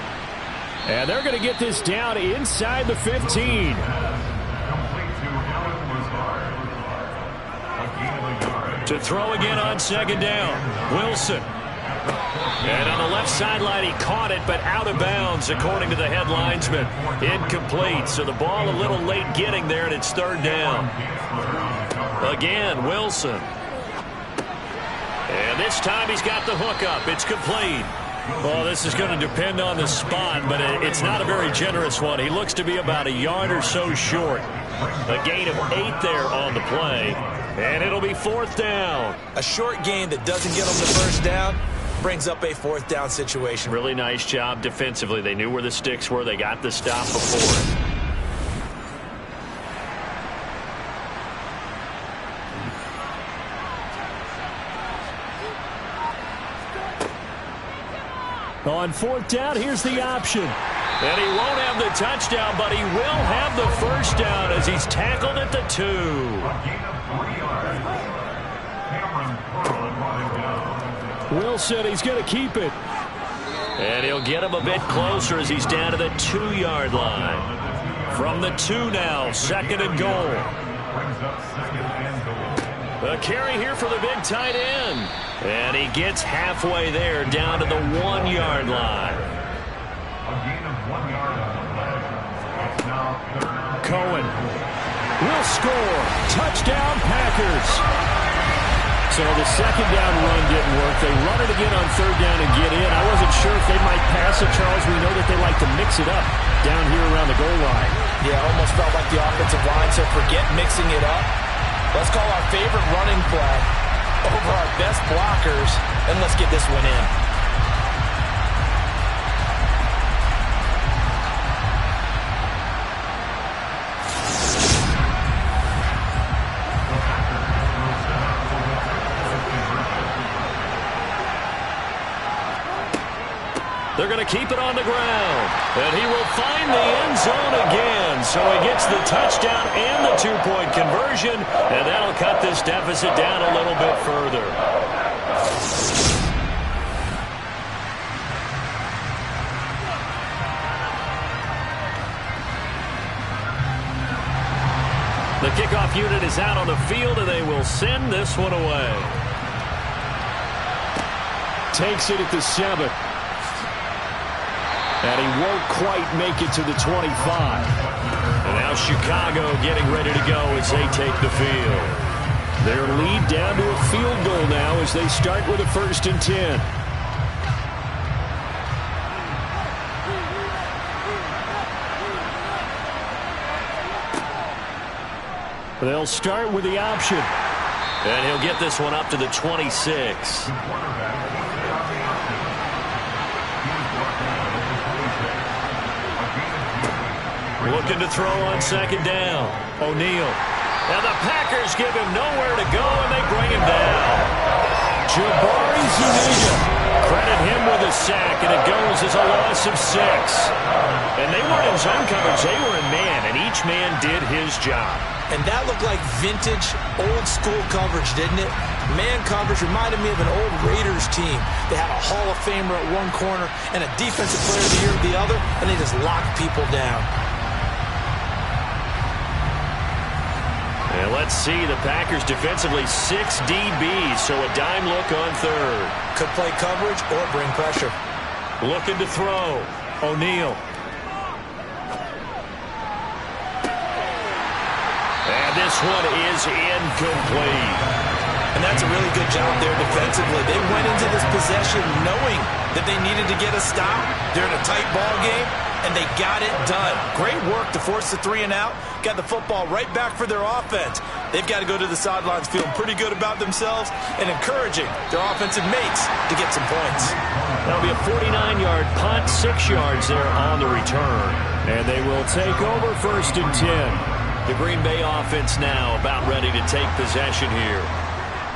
And they're going to get this down inside the 15. To throw again on second down, Wilson. And on the left sideline, he caught it, but out of bounds, according to the head linesman. Incomplete, so the ball a little late getting there, and it's 3rd down. Again, Wilson. And this time he's got the hook up. It's complete. Well, this is going to depend on the spot, but it's not a very generous one. He looks to be about a yard or so short. A gain of 8 there on the play, and it'll be 4th down. A short gain that doesn't get them the first down brings up a 4th down situation. Really nice job defensively. They knew where the sticks were. They got the stop before it. On 4th down, here's the option. And he won't have the touchdown, but he will have the first down as he's tackled at the 2. Wilson, he's going to keep it. And he'll get him a bit closer as he's down to the 2-yard line. From the 2 now, 2nd and goal. A carry here for the big tight end. And he gets halfway there, down to the 1-yard line. Cohen will score. Touchdown, Packers. So the second down run didn't work. They run it again on third down and get in. I wasn't sure if they might pass it, Charles. We know that they like to mix it up down here around the goal line. Yeah, almost felt like the offensive line said, forget mixing it up. Let's call our favorite running play over our best blockers, and let's get this one in. They're going to keep it on the ground. And he will find the end zone again. So he gets the touchdown and the two-point conversion. And that'll cut this deficit down a little bit further. The kickoff unit is out on the field, and they will send this one away. Takes it at the 7. And he won't quite make it to the 25. And now Chicago getting ready to go as they take the field. Their lead down to a field goal now as they start with a 1st and 10. They'll start with the option. And he'll get this one up to the 26. Looking to throw on second down. O'Neal. And the Packers give him nowhere to go, and they bring him down. Jabari Zuniga. Credit him with a sack, and it goes as a loss of 6. And they weren't in zone coverage. They were in man, and each man did his job. And that looked like vintage, old-school coverage, didn't it? Man coverage reminded me of an old Raiders team. They had a Hall of Famer at one corner and a Defensive Player of the Year at the other, and they just locked people down. And let's see, the Packers defensively 6 DBs, so a dime look on third. Could play coverage or bring pressure. Looking to throw. O'Neal. And this one is incomplete. And that's a really good job there defensively. They went into this possession knowing that they needed to get a stop. They're in a tight ball game, and they got it done. Great work to force the 3 and out. Got the football right back for their offense. They've got to go to the sidelines feeling pretty good about themselves and encouraging their offensive mates to get some points. That'll be a 49-yard punt, 6 yards there on the return. And they will take over 1st and 10. The Green Bay offense now about ready to take possession here.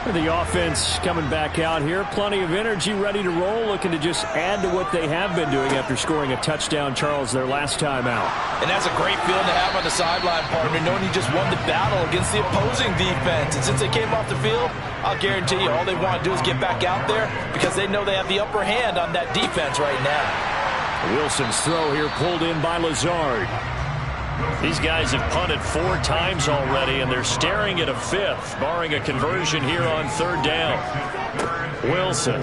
The offense coming back out here. Plenty of energy, ready to roll, looking to just add to what they have been doing after scoring a touchdown, Charles, their last time out. And that's a great feeling to have on the sideline, partner, knowing you just won the battle against the opposing defense. And since they came off the field, I'll guarantee you all they want to do is get back out there because they know they have the upper hand on that defense right now. Wilson's throw here pulled in by Lazard. These guys have punted 4 times already, and they're staring at a 5th, barring a conversion here on 3rd down. Wilson.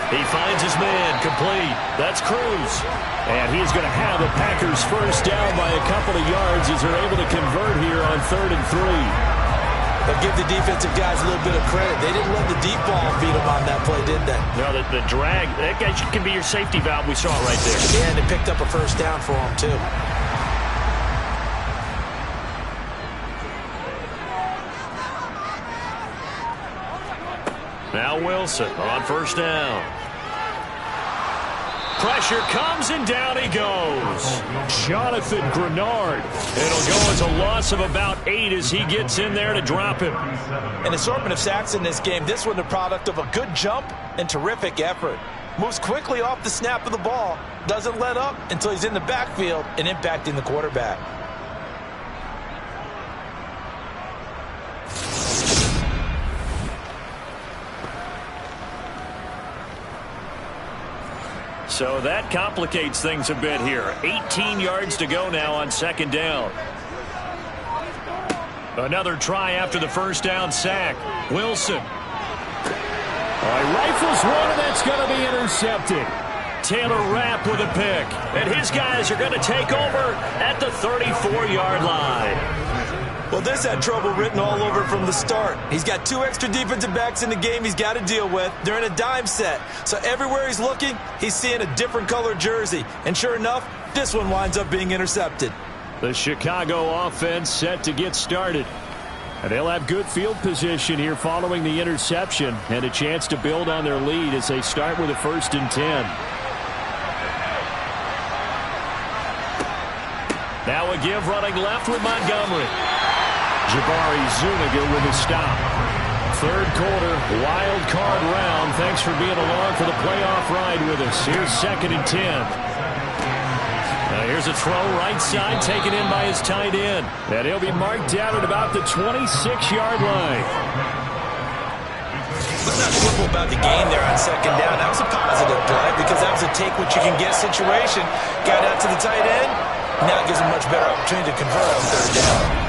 He finds his man, complete. That's Cruz. And he's going to have the Packers first down by a couple of yards as they're able to convert here on 3rd and 3. They'll give the defensive guys a little bit of credit. They didn't let the deep ball beat them on that play, did they? No, the drag, that guy can be your safety valve. We saw it right there. Yeah, and they picked up a first down for him, too. Now Wilson on 1st down. Pressure comes, and down he goes. Jonathan Grenard. It'll go as a loss of about 8 as he gets in there to drop him. An assortment of sacks in this game. This one the product of a good jump and terrific effort. Moves quickly off the snap of the ball. Doesn't let up until he's in the backfield and impacting the quarterback. So that complicates things a bit here. 18 yards to go now on 2nd down. Another try after the first down sack. Wilson. Rifles one, and that's going to be intercepted. Taylor Rapp with a pick. And his guys are going to take over at the 34-yard line. Well, this had trouble written all over from the start. He's got 2 extra defensive backs in the game he's got to deal with. They're in a dime set. So everywhere he's looking, he's seeing a different color jersey. And sure enough, this one winds up being intercepted. The Chicago offense set to get started. And they'll have good field position here following the interception and a chance to build on their lead as they start with a 1st and 10. Now a give running left with Montgomery. Jabari Zuniga with a stop. 3rd quarter, wild card round. Thanks for being along for the playoff ride with us. Here's 2nd and 10. Now here's a throw right side taken in by his tight end. And he'll be marked down at about the 26-yard line. What's not simple about the game there on 2nd down? That was a positive play because that was a take-what-you-can-get situation. Got out to the tight end. Now it gives him a much better opportunity to convert on 3rd down.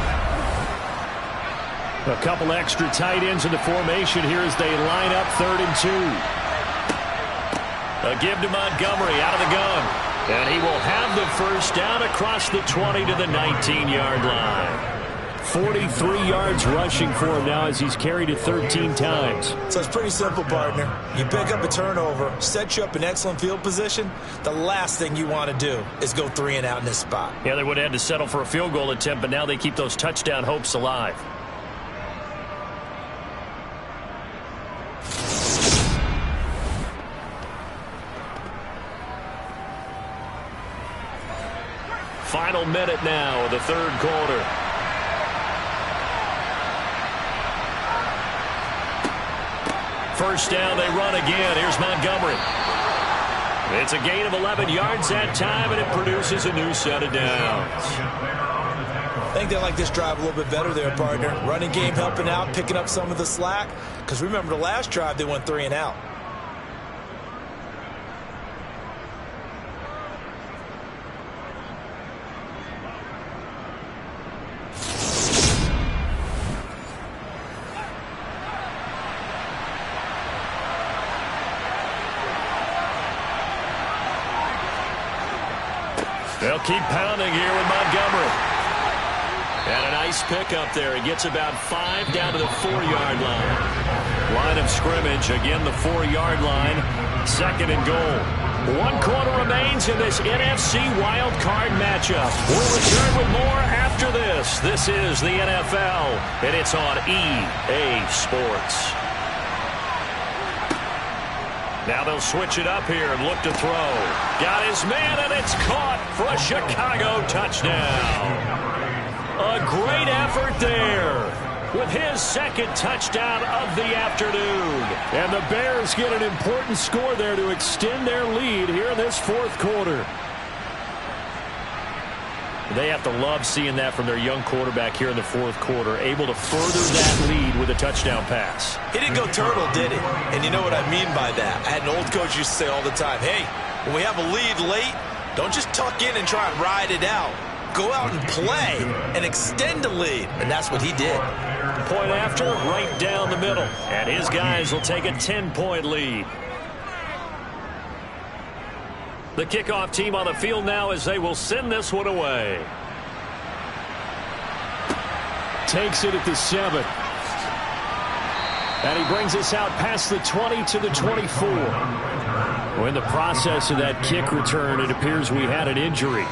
A couple extra tight ends in the formation here as they line up 3rd and 2. A give to Montgomery out of the gun. And he will have the 1st down across the 20 to the 19-yard line. 43 yards rushing for him now as he's carried it 13 times. So it's pretty simple, partner. You pick up a turnover, set you up in excellent field position. The last thing you want to do is go 3 and out in this spot. Yeah, they would have had to settle for a field goal attempt, but now they keep those touchdown hopes alive. Final minute now of the 3rd quarter. First down, they run again. Here's Montgomery. It's a gain of 11 yards that time, and it produces a new set of downs. I think they like this drive a little bit better there, partner. Running game helping out, picking up some of the slack. Because remember, the last drive, they went 3 and out. They'll keep pounding here with Montgomery. And a nice pickup there. He gets about 5 down to the 4-yard line. Line of scrimmage, again the 4-yard line. 2nd and goal. 1 quarter remains in this NFC WildCard matchup. We'll return with more after this. This is the NFL, and it's on EA Sports. Now they'll switch it up here and look to throw. Got his man, and it's caught for a Chicago touchdown. A great effort there with his 2nd touchdown of the afternoon. And the Bears get an important score there to extend their lead here in this 4th quarter. They have to love seeing that from their young quarterback here in the 4th quarter, able to further that lead with a touchdown pass. He didn't go turtle, did he? And you know what I mean by that. I had an old coach used to say all the time, hey, when we have a lead late, don't just tuck in and try and ride it out. Go out and play and extend the lead. And that's what he did. Point after, right down the middle. And his guys will take a 10-point lead. The kickoff team on the field now as they will send this one away. Takes it at the 7. And he brings us out past the 20 to the 24. Well, in the process of that kick return, it appears we had an injury.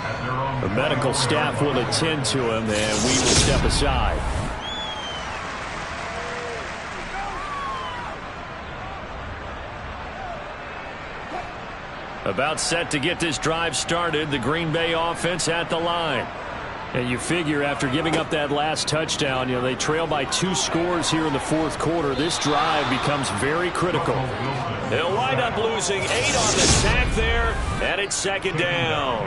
The medical staff will attend to him, and we will step aside. About set to get this drive started, the Green Bay offense at the line. And you figure after giving up that last touchdown, they trail by 2 scores here in the 4th quarter. This drive becomes very critical. They'll wind up losing 8 on the sack there, and it's 2nd down.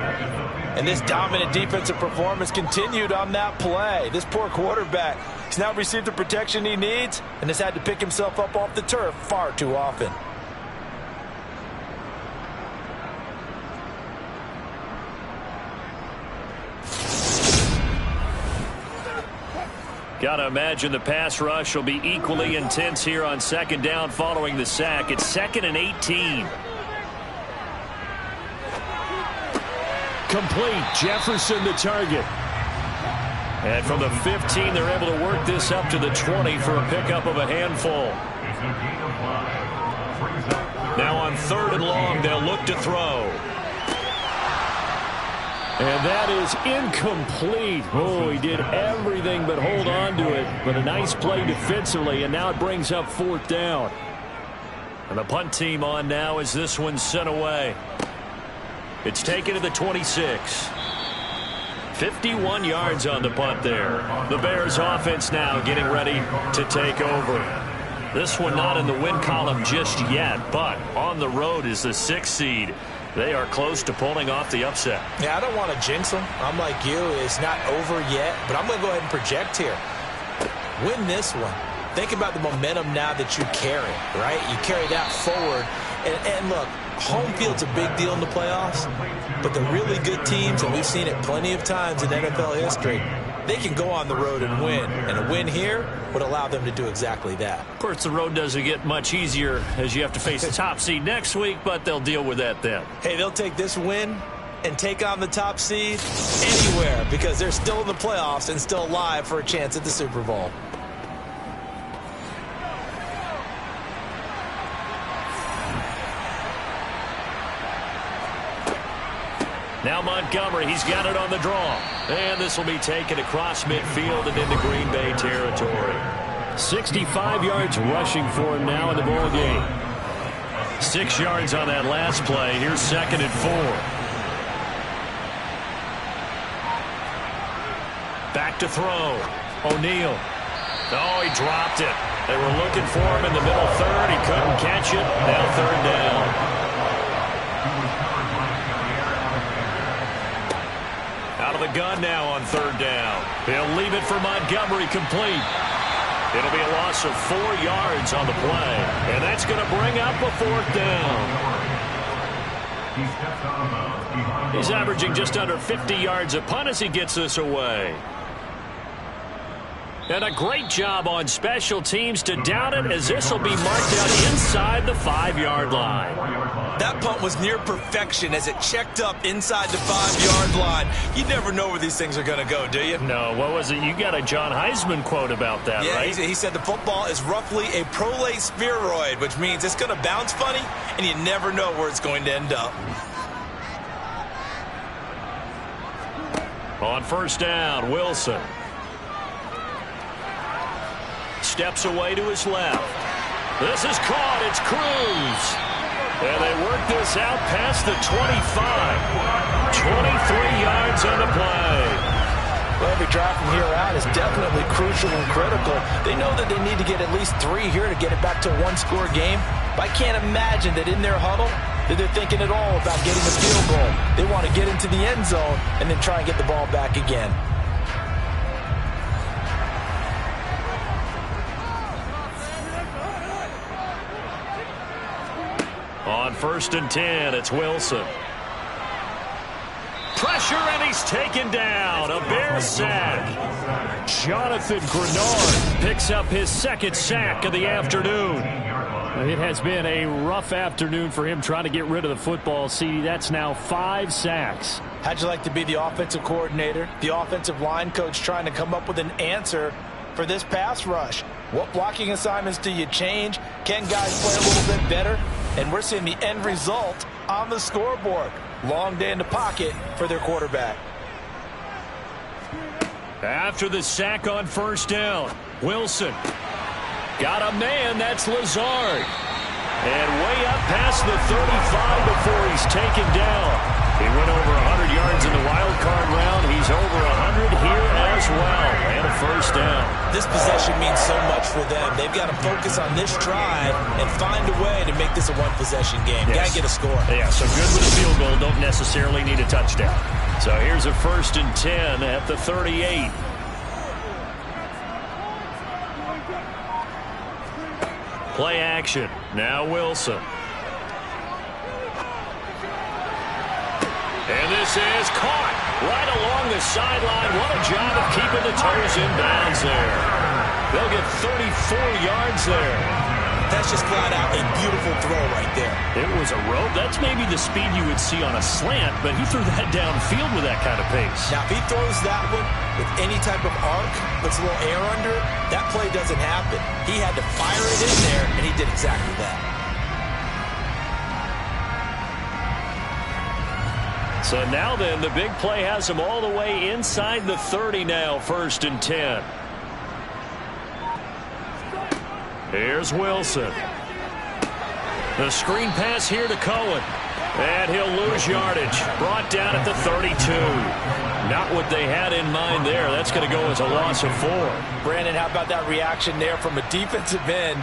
And this dominant defensive performance continued on that play. This poor quarterback has now received the protection he needs and has had to pick himself up off the turf far too often. Got to imagine the pass rush will be equally intense here on 2nd down following the sack. It's 2nd and 18. Complete. Jefferson the target. And from the 15, they're able to work this up to the 20 for a pickup of a handful. Now on 3rd and long, they'll look to throw. And that is incomplete. Oh, he did everything but hold on to it. But a nice play defensively, and now it brings up 4th down. And the punt team on now as this one's sent away. It's taken to the 26. 51 yards on the punt there. The Bears offense now getting ready to take over. This one not in the win column just yet, but on the road is the 6th seed. They are close to pulling off the upset. Yeah, I don't want to jinx them. I'm like you. It's not over yet, but I'm going to go ahead and project here. Win this one. Think about the momentum now that you carry, right? You carry that forward. And look, home field's a big deal in the playoffs, but the really good teams, and we've seen it plenty of times in NFL history, they can go on the road and win. And a win here would allow them to do exactly that. Of course, the road doesn't get much easier as you have to face the top seed next week, but they'll deal with that then. Hey, they'll take this win and take on the top seed anywhere because they're still in the playoffs and still alive for a chance at the Super Bowl. Now Montgomery, he's got it on the draw. And this will be taken across midfield and into Green Bay territory. 65 yards rushing for him now in the ball game. 6 yards on that last play. Here's 2nd and 4. Back to throw. O'Neal. Oh, he dropped it. They were looking for him in the middle 3rd. He couldn't catch it. Now 3rd down. Out of the gun now on 3rd down. He'll leave it for Montgomery complete. It'll be a loss of 4 yards on the play. And that's going to bring up a 4th down. He's averaging just under 50 yards a punt as he gets this away. And a great job on special teams to down it as this will be marked out inside the 5-yard line. That punt was near perfection as it checked up inside the 5-yard line. You never know where these things are going to go, do you? No, what was it? You got a John Heisman quote about that, yeah, right? He said the football is roughly a prolate spheroid, which means it's going to bounce funny, and you never know where it's going to end up. On 1st down, Wilson. Steps away to his left. This is caught. It's Cruz. And they work this out past the 25. 23 yards on the play. Well, every drive from here out is definitely crucial and critical. They know that they need to get at least 3 here to get it back to a 1-score game. But I can't imagine that in their huddle that they're thinking at all about getting a field goal. They want to get into the end zone and then try and get the ball back again. On 1st and 10, it's Wilson. Pressure, and he's taken down. A Bears sack. Jonathan Grenard picks up his 2nd sack of the afternoon. It has been a rough afternoon for him trying to get rid of the football. See, that's now 5 sacks. How'd you like to be the offensive coordinator, the offensive line coach trying to come up with an answer for this pass rush? What blocking assignments do you change? Can guys play a little bit better? And we're seeing the end result on the scoreboard. Long day in the pocket for their quarterback. After the sack on 1st down, Wilson got a man. That's Lazard. And way up past the 35 before he's taken down. He went over 100 yards in the wild card round. He's over 100 here as well. And a 1st down. This possession means so much for them. They've got to focus on this drive and find a way to make this a one-possession game. Yes. Got to get a score. Yeah, so good with a field goal. Don't necessarily need a touchdown. So here's a 1st and 10 at the 38. Play action. Now Wilson. And this is caught right along the sideline. What a job of keeping the toes in bounds there. They'll get 34 yards there. That's just flat out a beautiful throw right there. It was a rope. That's maybe the speed you would see on a slant, but he threw that downfield with that kind of pace. Now, if he throws that one with any type of arc, puts a little air under it, that play doesn't happen. He had to fire it in there, and he did exactly that. So now then, the big play has him all the way inside the 30 now, 1st and 10. Here's Wilson. The screen pass here to Cohen. And he'll lose yardage. Brought down at the 32. Not what they had in mind there. That's going to go as a loss of 4. Brandon, how about that reaction there from a defensive end?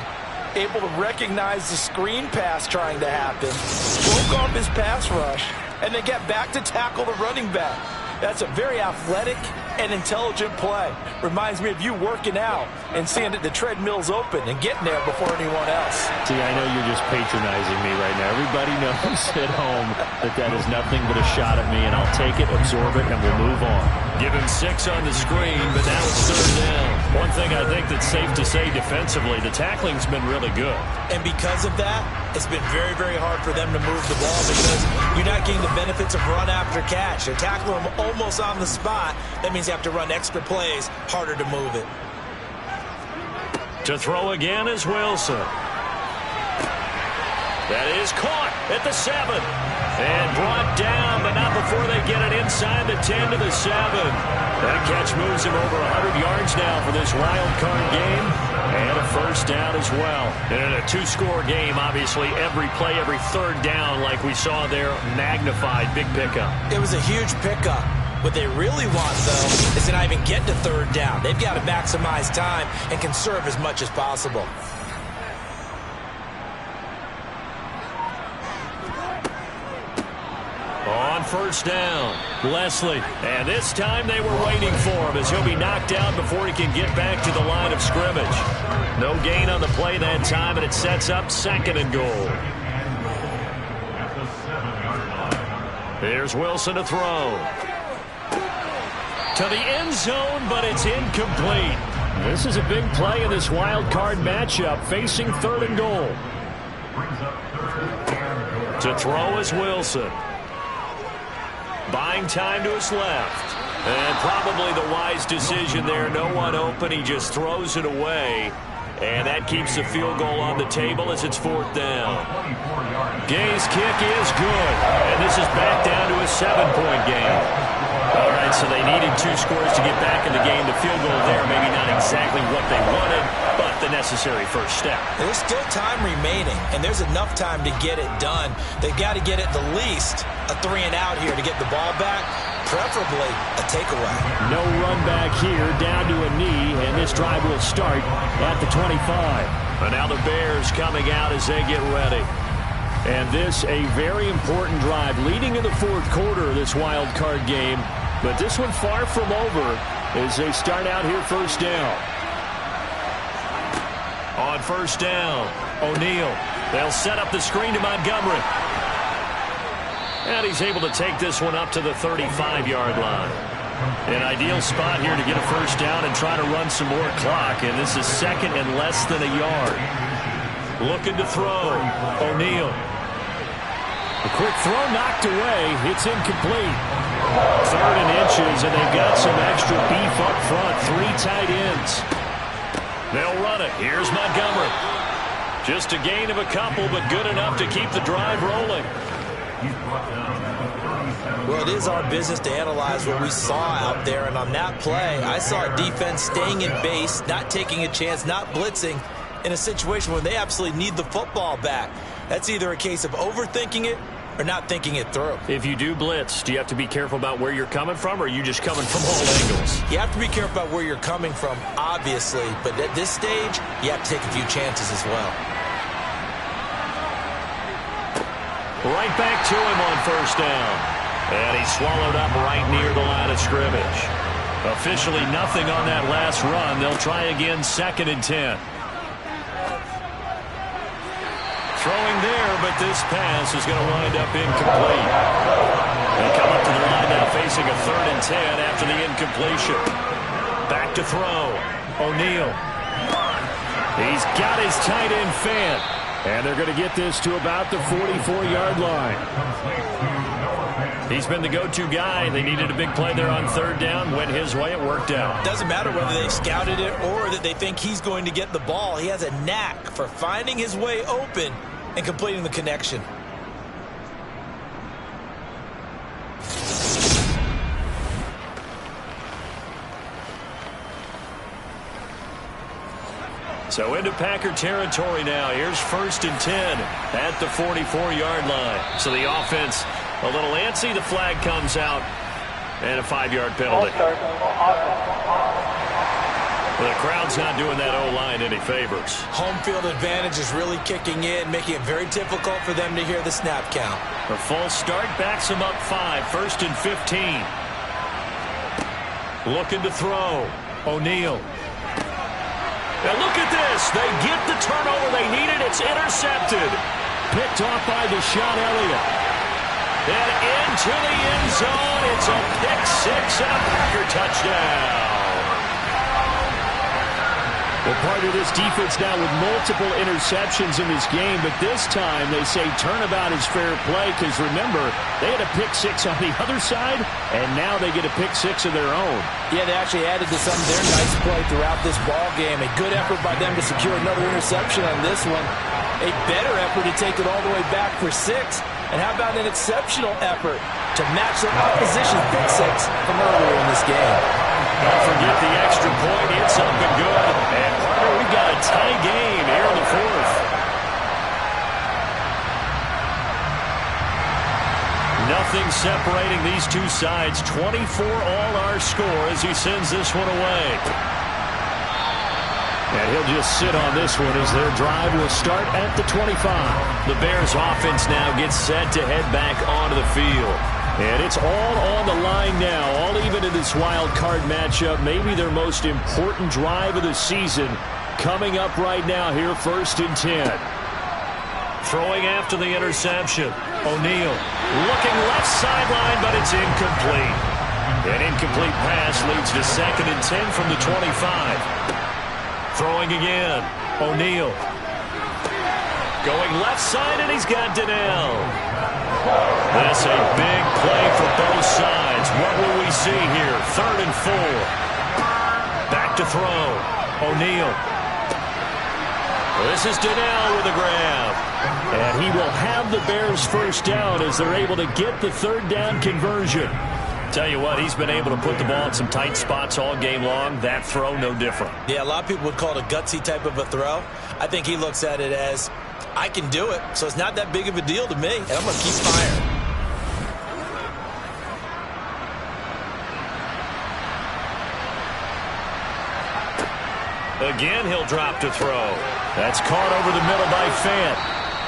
Able to recognize the screen pass trying to happen. Broke off his pass rush. And then get back to tackle the running back. That's a very athletic and intelligent play. Reminds me of you working out and seeing that the treadmill's open and getting there before anyone else. See, I know you're just patronizing me right now. Everybody knows at home that is nothing but a shot at me, and I'll take it, absorb it, and we'll move on. Give him 6 on the screen, but now it's 3rd down. One thing I think that's safe to say defensively, the tackling's been really good. And because of that, it's been very, very hard for them to move the ball because you're not getting the benefits of run after catch. They're tackling them almost on the spot. That means you have to run extra plays, harder to move it. To throw again is Wilson. That is caught at the 7. And brought down, but not before they get it inside the 10 to the 7. That catch moves him over 100 yards now for this wild card game. And a 1st down as well. And in a 2-score game, obviously, every play, every 3rd down, like we saw there, magnified. Big pickup. It was a huge pickup. What they really want, though, is to not even get to 3rd down. They've got to maximize time and conserve as much as possible. On 1st down, Leslie. And this time they were waiting for him as he'll be knocked down before he can get back to the line of scrimmage. No gain on the play that time, and it sets up 2nd and goal. Here's Wilson to throw. To the end zone, but it's incomplete. This is a big play in this wild card matchup, facing 3rd and goal. To throw is Wilson. Buying time to his left. And probably the wise decision there. No one open. He just throws it away. And that keeps the field goal on the table as it's 4th down. Gay's kick is good. And this is back down to a 7-point game. All right, so they needed 2 scores to get back in the game. The field goal there, maybe not exactly what they wanted, but the necessary 1st step. There's still time remaining, and there's enough time to get it done. They've got to get at the least a 3-and-out here to get the ball back, preferably a takeaway. No run back here, down to a knee, and this drive will start at the 25. And now the Bears coming out as they get ready. And this a very important drive leading in the 4th quarter of this wild card game. But this one far from over as they start out here 1st down. On 1st down, O'Neal. They'll set up the screen to Montgomery. And he's able to take this one up to the 35-yard line. An ideal spot here to get a 1st down and try to run some more clock. And this is 2nd and less than a yard. Looking to throw. O'Neal. A quick throw knocked away. It's incomplete. 3rd and inches, and they've got some extra beef up front. 3 tight ends. They'll run it. Here's Montgomery. Just a gain of a couple, but good enough to keep the drive rolling. Well, it is our business to analyze what we saw out there, and on that play, I saw a defense staying in base, not taking a chance, not blitzing, in a situation where they absolutely need the football back. That's either a case of overthinking it or not thinking it through. If you do blitz, do you have to be careful about where you're coming from, or are you just coming from all angles? You have to be careful about where you're coming from, obviously, but at this stage, you have to take a few chances as well. Right back to him on 1st down. And he's swallowed up right near the line of scrimmage. Officially nothing on that last run. They'll try again 2nd and 10. Throwing there, but this pass is going to wind up incomplete. They come up to the line now facing a 3rd and 10 after the incompletion. Back to throw. O'Neal. He's got his tight end fan. And they're going to get this to about the 44-yard line. He's been the go-to guy. They needed a big play there on third down. Went his way. It worked out. Doesn't matter whether they scouted it or that they think he's going to get the ball. He has a knack for finding his way open and completing the connection. So into Packer territory now. Here's 1st and 10 at the 44-yard line. So the offense a little antsy. The flag comes out and a 5-yard penalty. Well, the crowd's not doing that O-line any favors. Home field advantage is really kicking in, making it very difficult for them to hear the snap count. A false start backs him up 5. 1st and 15. Looking to throw. O'Neal. Now look at this. They get the turnover they needed. It's intercepted. Picked off by Deshaun Elliott. And into the end zone. It's a pick 6 and a Packer touchdown. Well, part of this defense now with multiple interceptions in this game, but this time they say turnabout is fair play because, remember, they had a pick 6 on the other side, and now they get a pick 6 of their own. Yeah, they actually added to some of their nice play throughout this ball game. A good effort by them to secure another interception on this one. A better effort to take it all the way back for 6. And how about an exceptional effort to match the opposition's pick 6 from earlier in this game? Don't forget the extra point. It's up and good. And partner, we've got a tie game here in the 4th. Nothing separating these two sides. 24 all our score as he sends this one away. And he'll just sit on this one as their drive will start at the 25. The Bears offense now gets set to head back onto the field. And it's all on the line now, all even in this wild card matchup. Maybe their most important drive of the season coming up right now here, 1st and 10. Throwing after the interception. O'Neal looking left sideline, but it's incomplete. An incomplete pass leads to 2nd and 10 from the 25. Throwing again. O'Neal. Going left side, and he's got Donnell. That's a big play for both sides. What will we see here? 3rd and 4. Back to throw. O'Neal. This is Donnell with a grab. And he will have the Bears first down as they're able to get the 3rd down conversion. Tell you what, he's been able to put the ball in some tight spots all game long. That throw, no different. Yeah, a lot of people would call it a gutsy type of a throw. I think he looks at it as, I can do it, so it's not that big of a deal to me, and I'm going to keep firing. Again, he'll drop to throw. That's caught over the middle by Fant.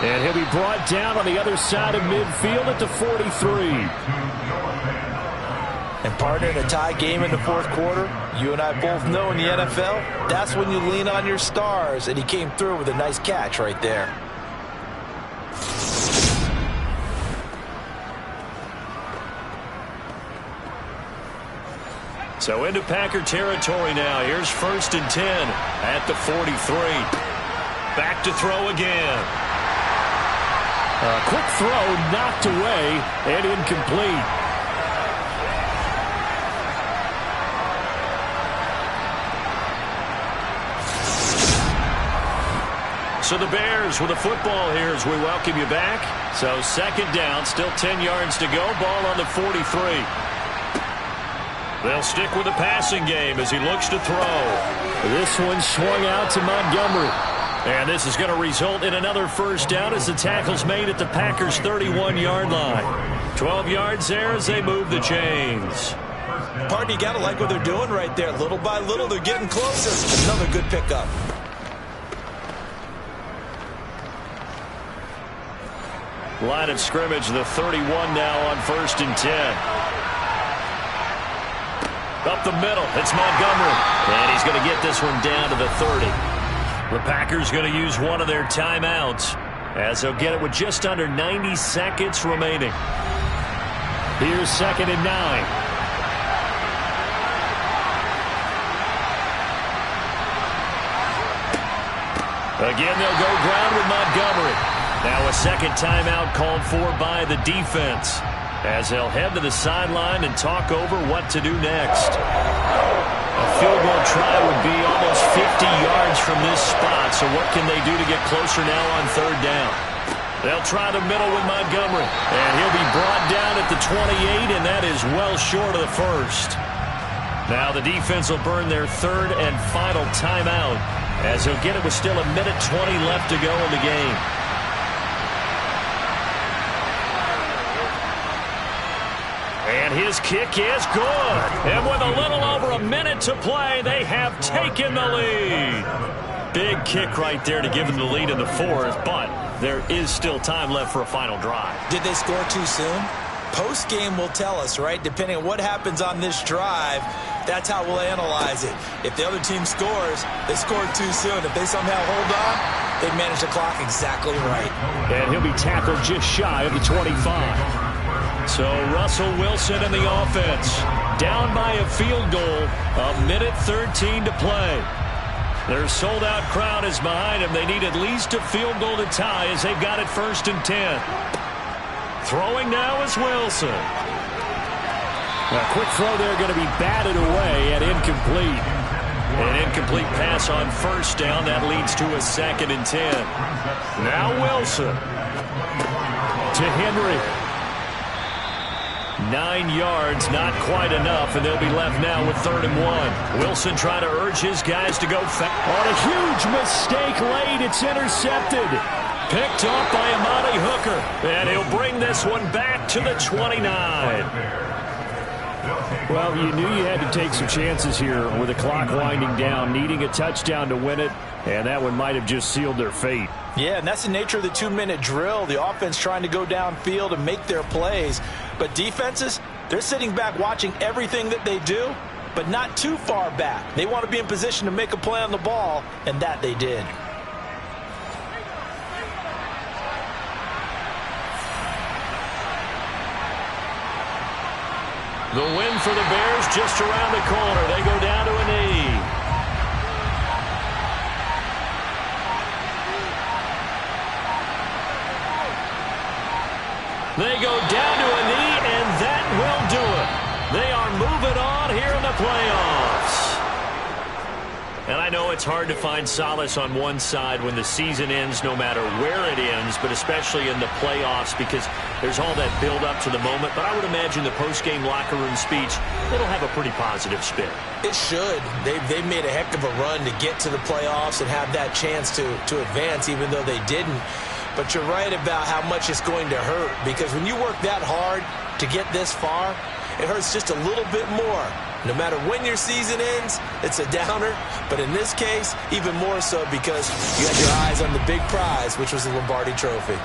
And he'll be brought down on the other side of midfield at the 43. And partner, in a tie game in the 4th quarter, you and I both know in the NFL, that's when you lean on your stars, and he came through with a nice catch right there. So into Packer territory now. Here's 1st and 10 at the 43. Back to throw again. A quick throw knocked away and incomplete. So the Bears with the football here as we welcome you back. So 2nd down, still 10 yards to go. Ball on the 43. They'll stick with the passing game as he looks to throw. This one swung out to Montgomery. And this is going to result in another first down as the tackle's made at the Packers' 31-yard line. 12 yards there as they move the chains. Partner, you got to like what they're doing right there. Little by little, they're getting closer. Another good pickup. Line of scrimmage, the 31 now on 1st and 10. Up the middle, it's Montgomery. And he's going to get this one down to the 30. The Packers going to use one of their timeouts as they'll get it with just under 90 seconds remaining. Here's 2nd and 9. Again, they'll go ground with Montgomery. Now a second timeout called for by the defense, as they'll head to the sideline and talk over what to do next. A field goal try would be almost 50 yards from this spot, so what can they do to get closer now on third down? They'll try the middle with Montgomery, and he'll be brought down at the 28, and that is well short of the first. Now the defense will burn their third and final timeout, as he'll get it with still 1:20 left to go in the game. And his kick is good. And with a little over a minute to play, they have taken the lead. Big kick right there to give them the lead in the fourth, but there is still time left for a final drive. Did they score too soon? Post-game will tell us, right? Depending on what happens on this drive, that's how we'll analyze it. If the other team scores, they scored too soon. If they somehow hold on, they manage the clock exactly right. And he'll be tackled just shy of the 25. So Russell Wilson and the offense down by a field goal, 1:13 to play. Their sold-out crowd is behind them. They need at least a field goal to tie as they've got it 1st and 10. Throwing now is Wilson. A quick throw there, going to be batted away and incomplete. An incomplete pass on 1st down. That leads to a 2nd and 10. Now Wilson to Henry. 9 yards, not quite enough, and they'll be left now with 3rd and 1. Wilson trying to urge his guys to go fast. On a huge mistake late, it's intercepted. Picked up by Amani Hooker, and he'll bring this one back to the 29. Well, you knew you had to take some chances here with the clock winding down, needing a touchdown to win it, and that one might have just sealed their fate. Yeah, and that's the nature of the 2-minute drill. The offense trying to go downfield and make their plays. But defenses, they're sitting back watching everything that they do, but not too far back. They want to be in position to make a play on the ball, and that they did. The win for the Bears just around the corner. They go down to a knee. They go down to a knee, and that will do it. They are moving on here in the playoffs. And I know it's hard to find solace on one side when the season ends, no matter where it ends, but especially in the playoffs, because there's all that build-up to the moment. But I would imagine the post-game locker room speech, it'll have a pretty positive spin. It should. They've made a heck of a run to get to the playoffs and have that chance to advance, even though they didn't. But you're right about how much it's going to hurt, because when you work that hard to get this far, it hurts just a little bit more. No matter when your season ends, it's a downer. But in this case, even more so because you had your eyes on the big prize, which was the Lombardi Trophy.